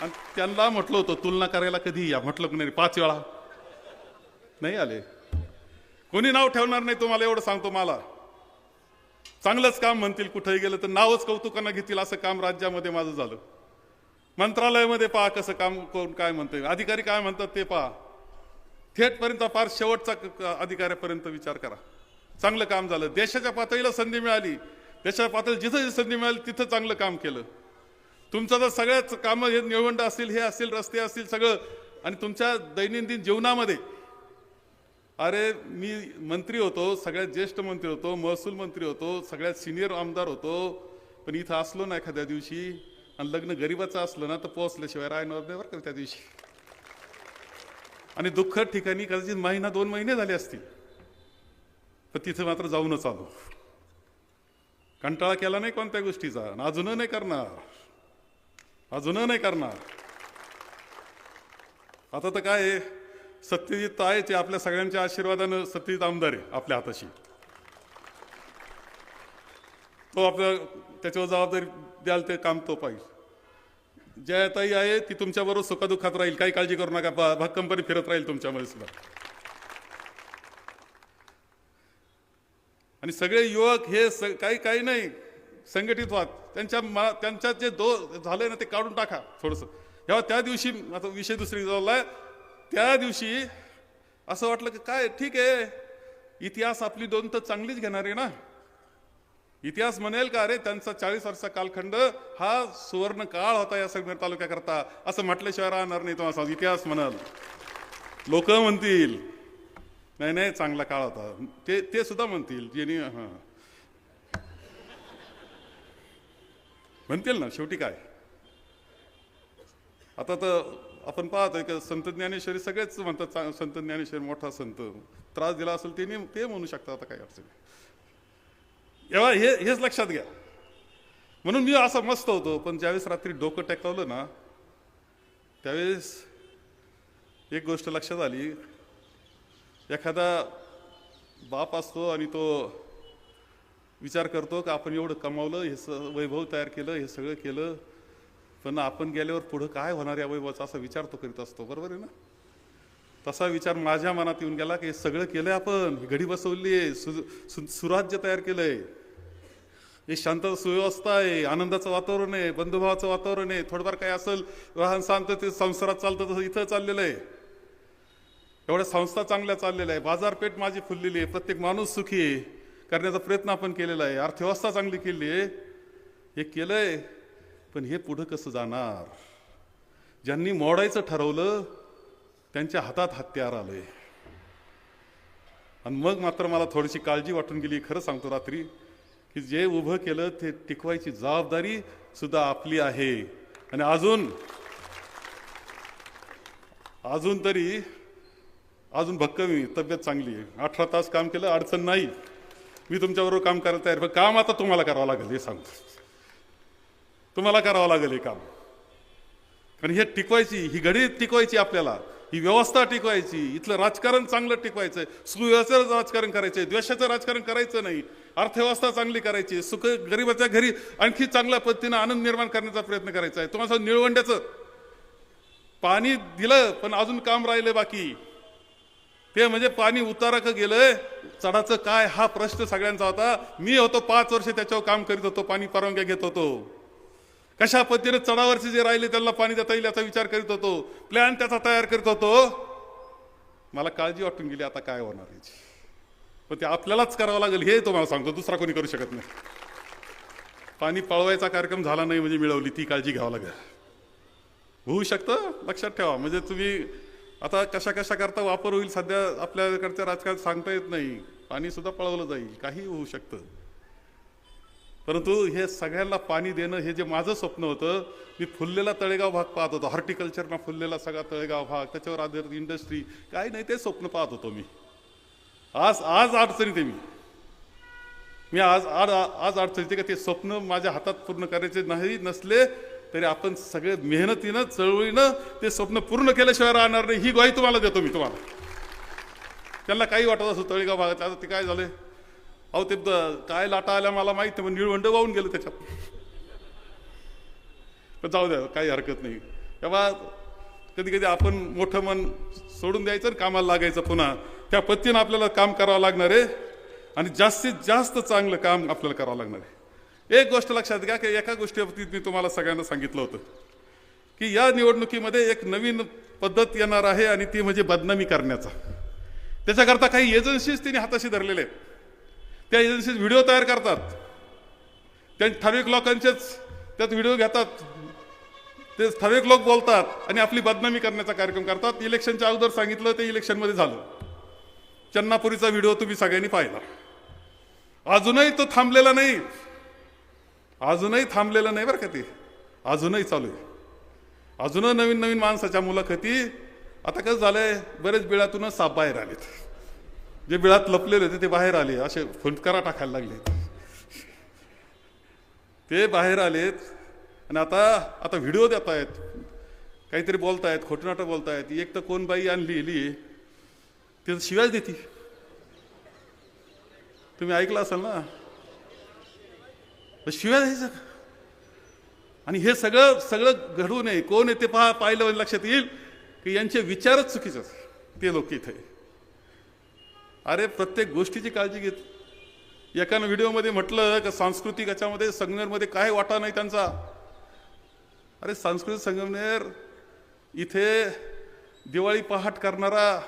आणि त्यांना म्हटलं होतं तुलना करायला कधी या, म्हटलं नाही 5 वेळा नाही आले. कोणी नाव ठेवणार नाही तुम्हाला एवढं सांगतो. मला चांगलंच काम म्हणतील, कुठेही गेलं तर नावच कौतुकानं घेतील असं काम राज्यामध्ये माझं झालं. मंत्रालयामध्ये पहा कसं काम, कोण काय म्हणतंय, अधिकारी काय म्हणतात ते पहा, थेटपर्यंत फार शेवटचा अधिकाऱ्यापर्यंत विचार करा. चांगलं काम झालं. देशाच्या पातळीला संधी मिळाली, देशाच्या पातळीला जिथं संधी मिळाली तिथं चांगलं काम केलं. तुमचं जर सगळ्याच कामं हे निळवंड असतील, हे असतील, रस्ते असतील, सगळं, आणि तुमच्या दैनंदिन जीवनामध्ये, अरे मी मंत्री होतो, सगळ्यात ज्येष्ठ मंत्री होतो, महसूल मंत्री होतो, सगळ्यात सिनियर आमदार होतो, पण इथं असलो ना एखाद्या दिवशी आणि लग्न गरीबाचं असलं ना तर पोहोचल्याशिवाय राहणार नाही बरं का त्या दिवशी. आणि दुःखद ठिकाणी कदाचित महिना 2 महिने झाले असतील, पण तिथं मात्र जाऊनच आलो. कंटाळा केला नाही कोणत्या गोष्टीचा, अजूनही नाही करणार. आता तर काय आहे, सत्यजित आहे ते आपल्या सगळ्यांच्या आशीर्वादानं सत्यजित आमदार आहे आपल्या हाताशी. तो आपल्या त्याच्यावर जबाबदारी द्याल ते काम तो पाहिजे. जयाताई आहे ती तुमच्याबरोबर सुखदुःखात राहील, काही काळजी करू नका. भक्कमपणे फिरत राहील तुमच्यामध्ये सुद्धा. आणि सगळे युवक हे काही नाही संघटित व्हा. त्यांच्या जे झालंय ना ते काढून टाका थोडंसं. तेव्हा त्या दिवशी, आता विषय दुसरी झालाय, त्या दिवशी असं वाटलं की काय ठीक आहे, इतिहास आपली 2 तर चांगलीच घेणार आहे ना. इतिहास म्हणेल का अरे त्यांचा 40 वर्षाचा कालखंड हा सुवर्ण काळ होता या संगमेर तालुक्याकरता, असं म्हटल्याशिवाय राहणार नाही. तुम्हाला सांग, इतिहास म्हणाल, लोक म्हणतील नाही चांगला काळ होता, ते सुद्धा म्हणतील, ज्यांनी म्हणतील ना. शेवटी काय, आता तर आपण पाहतोय की संत ज्ञानेश्वरी सगळेच म्हणतात संत ज्ञानेश्वरी मोठा संत, त्रास दिला असेल ते म्हणू शकतात, आता काय अडचण. एव्हा हेच लक्षात घ्या. म्हणून मी असा मस्त होतो, पण ज्यावेळेस रात्री डोकं टेकवलं ना त्यावेळेस एक गोष्ट लक्षात आली. एखादा बाप असतो आणि तो विचार करतो की आपण एवढं कमावलं, हे वैभव तयार केलं, हे सगळं केलं, पण आपण गेल्यावर पुढं काय होणार या वैभवाचा असा विचार तो करीत असतो. बरोबर आहे ना? तसा विचार माझ्या मनात येऊन गेला की हे सगळं केलंय आपण, घडी बसवली आहे, सुराज्य तयार केलंय, हे शांतता सुव्यवस्था आहे, आनंदाचं वातावरण आहे, बंधुभावाचं वातावरण आहे, थोडंफार काय असेल वाहन शांत ते संसारात चालतं तसं इथं चाललेलं आहे. एवढ्या संस्था चांगल्या चाललेल्या आहे, बाजारपेठ माझी फुललेली आहे, प्रत्येक माणूस सुखी आहे करण्याचा प्रयत्न आपण केलेला आहे, अर्थव्यवस्था चांगली केली आहे, हे केलंय. पण हे पुढं कसं जाणार? ज्यांनी मोडायचं ठरवलं त्यांच्या हातात हत्यार आलंय. आणि मग मात्र मला थोडीशी काळजी वाटून गेली, खरं सांगतो रात्री, की जे उभं केलं ते टिकवायची जबाबदारी सुद्धा आपली आहे. आणि अजून भक्कम तब्येत चांगली आहे, 18 तास काम केलं, अडचण नाही, मी तुमच्याबरोबर काम करायला तयार. पण काम आता तुम्हाला करावं लागेल, हे सांगतो, तुम्हाला करावं लागेल हे काम. आणि हे टिकवायची, ही घडी टिकवायची, आपल्याला ही व्यवस्था टिकवायची, इथलं राजकारण चांगलं टिकवायचंय, सुव्यवस्थेचं राजकारण करायचंय, द्वेषाचं राजकारण करायचं नाही, अर्थव्यवस्था चांगली करायची, सुख गरिबाच्या घरी आणखी चांगल्या पद्धतीनं आनंद निर्माण करण्याचा प्रयत्न करायचा आहे. तुम्हाला निळवंड्याचं पाणी दिलं पण अजून काम राहिलं बाकी. ते म्हणजे पाणी उतारा का गेलंय, चढाचं काय, हा प्रश्न सगळ्यांचा होता. मी होतो 5 वर्ष त्याच्यावर काम करीत होतो, पाणी परवानग्या घेत होतो, कशा पद्धतीने चढावरचे जे राहिले त्यांना पाणी देता येईल याचा विचार करीत होतो, प्लॅन त्याचा तयार करीत होतो. मला काळजी वाटून गेली आता काय होणार याची. पण ते आपल्यालाच करावं लागेल, हे तुम्हाला सांगतो, दुसरा कोणी करू शकत नाही. पाणी पळवायचा कार्यक्रम झाला नाही म्हणजे मिळवली, ती काळजी घ्यावं लागेल. होऊ शकतं, लक्षात ठेवा. म्हणजे तुम्ही आता कशा कशा करता वापर होईल सध्या आपल्याकडच्या राजकारणात सांगता येत नाही. पाणी सुद्धा पळवलं जाईल, काही होऊ शकतं. परंतु हे सगळ्यांना पाणी देणं हे जे माझं स्वप्न होतं, मी फुललेला तळेगाव भाग पाहत होतो, हॉर्टिकल्चरना फुललेला सगळा तळेगाव भाग, त्याच्यावर आधारित इंडस्ट्री, काही नाही, ते स्वप्न पाहत होतो मी. आज अडचणीत आहे मी आज अडचणीत आहे का ते स्वप्न माझ्या हातात पूर्ण करायचे नाही नसले तरी आपण सगळे मेहनतीनं चळवळीनं ते स्वप्न पूर्ण केल्याशिवाय राहणार नाही, ही ग्वाही तुम्हाला देतो मी. तुम्हाला त्यांना काही वाटत असो तळेगाव भागात, आता ते काय झाले, अहो ते काय लाटा आल्या मला माहित नाही, पण निळवंड वाहून गेलं त्याच्यात. पण जाऊ द्या, काही हरकत नाही. तेव्हा कधी कधी आपण मोठं मन सोडून द्यायचं आणि कामाला लागायचं. पुन्हा त्या पद्धतीनं आपल्याला काम करावं लागणार आहे आणि जास्तीत जास्त चांगलं काम आपल्याला करावं लागणार आहे. एक गोष्ट लक्षात घ्या की एका गोष्टीबाबतीत मी तुम्हाला सगळ्यांना सांगितलं होतं की या निवडणुकीमध्ये एक नवीन पद्धत येणार आहे आणि ती म्हणजे बदनामी करण्याचा. त्याच्याकरता काही एजन्सीज त्यांनी हाताशी धरलेले आहेत. त्या एजन्सीज व्हिडिओ तयार करतात, त्या ठराविक लोकांचेच त्यात व्हिडिओ घेतात, ते ठराविक लोक बोलतात आणि आपली बदनामी करण्याचा कार्यक्रम करतात. इलेक्शनच्या अगोदर सांगितलं, ते इलेक्शनमध्ये झालं. चन्नापुरीचा व्हिडिओ तुम्ही सगळ्यांनी पाहिला. अजूनही तो थांबलेला नाही, अजूनही थांबलेलं नाही बरं का, ते अजूनही चालू आहे. अजूनही नवीन नवीन माणसाच्या मुलाखती. आता कसं झालंय, बरेच बिळातूनच साप बाहेर आलेत. जे बिळात लपलेले होते ते बाहेर आले, असे फुंकरा टाकायला लागले, ते बाहेर आलेत. आणि आता व्हिडिओ देत आहेत, काहीतरी बोलतायत, खोटनाटं बोलतायत. एक तर कोण बाई आणली ते शिवाय देते, तुम्ही ऐकलं असाल ना, शिवाय द्यायचं. आणि हे सगळं घडू नये. कोण आहे ते पाहिलं लक्षात येईल की यांचे विचारच चुकीचे ते लोक इथे. अरे प्रत्येक गोष्टीची काळजी घेत. एकानं व्हिडिओमध्ये म्हटलं की सांस्कृतिक याच्यामध्ये संगमनेरमध्ये काय वाटा नाही त्यांचा. अरे सांस्कृतिक संगमनेर इथे दिवाळी पहाट करणारा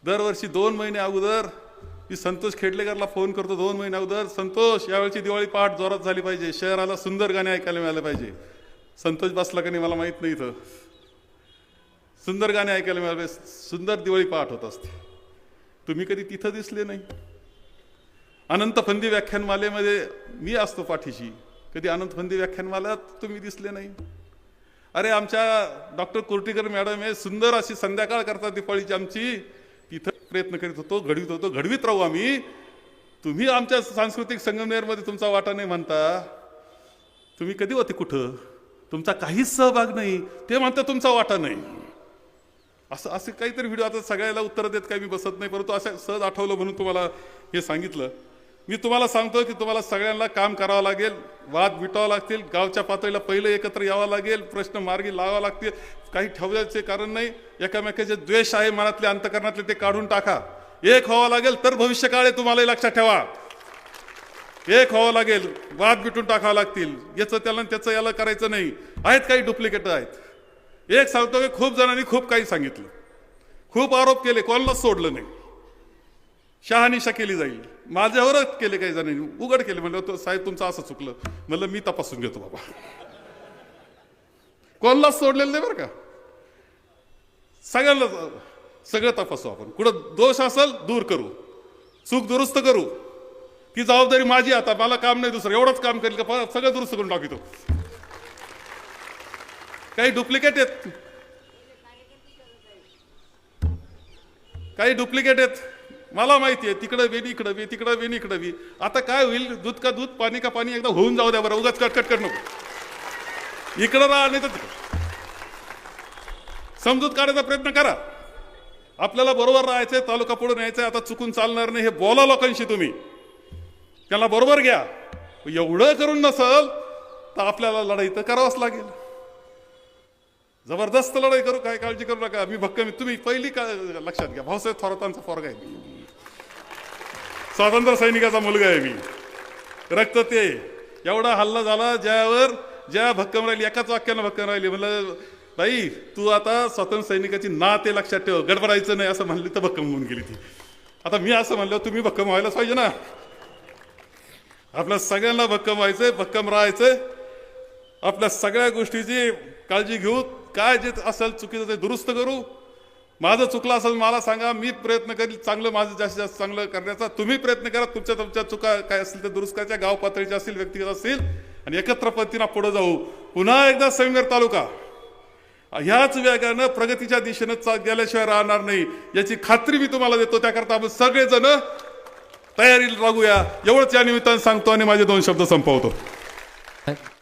दरवर्षी 2 महिने अगोदर मी संतोष खेडलेकरला फोन करतो, 2 महिने अगोदर, संतोष यावेळची दिवाळी पहाट जोरात झाली पाहिजे, शहराला सुंदर गाणे ऐकायला मिळाले पाहिजे. संतोष बसला का नाही मला माहित नाही, इथं सुंदर गाणे ऐकायला मिळाले, सुंदर दिवाळी पहाट होत असते. तुम्ही कधी तिथं दिसले नाही. अनंत फंदी व्याख्यानमालेमध्ये मी असतो पाठीशी, कधी अनंत फंदी व्याख्यानमालात तुम्ही दिसले नाही. अरे आमच्या डॉक्टर कोर्टीकर मॅडम हे सुंदर अशी संध्याकाळ करतात दिवाळीची आमची, तिथं प्रयत्न करीत होतो, घडवीत राहू आम्ही. तुम्ही आमच्या सांस्कृतिक संगमनेरमध्ये तुमचा वाटा नाही म्हणता. तुम्ही कधी होते कुठं, तुमचा काहीच सहभाग नाही, ते म्हणता तुमचा वाटा नाही. असं काहीतरी व्हिडिओ. आता सगळ्याला उत्तर देत काही मी बसत नाही, परंतु असं सहज आठवलं म्हणून तुम्हाला हे सांगितलं. मी तुम्हाला सांगतो की तुम्हाला सगळ्यांना काम करावं लागेल, वाद मिटवावं लागतील, गावच्या पातळीला पहिलं एकत्र यावं लागेल, प्रश्न मार्गी लावावं लागतील. काही ठेवण्याचे कारण नाही. एकामेकाचे द्वेष आहे मनातले अंतकरणातले ते काढून टाका. एक व्हावं लागेल तर भविष्य काळ आहे, तुम्हाला लक्षात ठेवा. एक व्हावं लागेल, वाद मिटून टाकावं लागतील. याचं त्याला त्याचं याला करायचं नाही. आहेत काही डुप्लिकेट आहेत. एक सांगतो की खूप जणांनी खूप काही सांगितलं, खूप आरोप केले, कोणालाच सोडलं नाही. शहानिशा केली जाईल, माझ्यावरच केले काही जणांनी, उघड केले. म्हणलं तो साहेब तुमचं असं चुकलं, म्हणलं मी तपासून घेतो बाबा. कोणालाच सोडलेलं नाही बरं का. सगळ्यांना सगळं तपासू आपण. कुठं दोष असेल दूर करू, चूक दुरुस्त करू. ती जबाबदारी माझी. आता मला काम नाही दुसरं, एवढंच काम करेल का सगळं दुरुस्त करून टाकतो. काही डुप्लिकेट आहेत, काही डुप्लिकेट आहेत, मला माहिती आहे. तिकडं वेणी इकडं वी, तिकडं वेणी इकडं वी. आता काय होईल, दूध का दूध, पाणी का पाणी, एकदा होऊन जाऊ द्या बरं. उगाच कटकट नको. इकडं राहा नाही तर समजूत काढायचा प्रयत्न करा. आपल्याला बरोबर राहायचंय, तालुका पुढे न्यायचंय. आता चुकून चालणार नाही. हे बोला लोकांशी, तुम्ही त्यांना बरोबर घ्या. एवढं करून नसल तर आपल्याला लढाई तर करावंच लागेल. जबरदस्त लढाई करू, काय काळजी करू नका. मी भक्कम. तुम्ही पहिली लक्षात घ्या, भाऊसाहेब थोरातांचा पोरगा आहे मी, स्वातंत्र्य सैनिकाचा मुलगा आहे मी. रक्त ते एवढा हल्ला झाला ज्या भक्कम राहिली, एकाच वाक्यानं भक्कम राहिली. म्हणलं बाई तू आता स्वातंत्र्य सैनिकाची ना ते लक्षात ठेव, गडबडायचं नाही असं म्हणली तर भक्कम होऊन गेली ती. आता मी असं म्हणलं तुम्ही भक्कम व्हायलाच पाहिजे ना. आपल्या सगळ्यांना भक्कम व्हायचंय, भक्कम राहायचंय. आपल्या सगळ्या गोष्टीची काळजी घेऊ. काय जे असेल चुकीचं ते दुरुस्त करू. माझं चुकलं असेल मला सांगा, मी प्रयत्न करील चांगलं, माझं जास्तीत जास्त चांगलं करण्याचा. तुम्ही प्रयत्न करा तुमच्या चुका काय असतील ते दुरुस्त करायच्या, गाव पातळीच्या असतील, व्यक्तिगत असतील, आणि एकत्र पद्धतीनं पुढे जाऊ. पुन्हा एकदा संगमेर तालुका ह्याच वेगानं प्रगतीच्या दिशेनं गेल्याशिवाय राहणार नाही याची खात्री मी तुम्हाला देतो. त्याकरता आपण सगळेजण तयारीला लागूया. एवढंच या निमित्तानं सांगतो आणि माझे 2 शब्द संपवतो.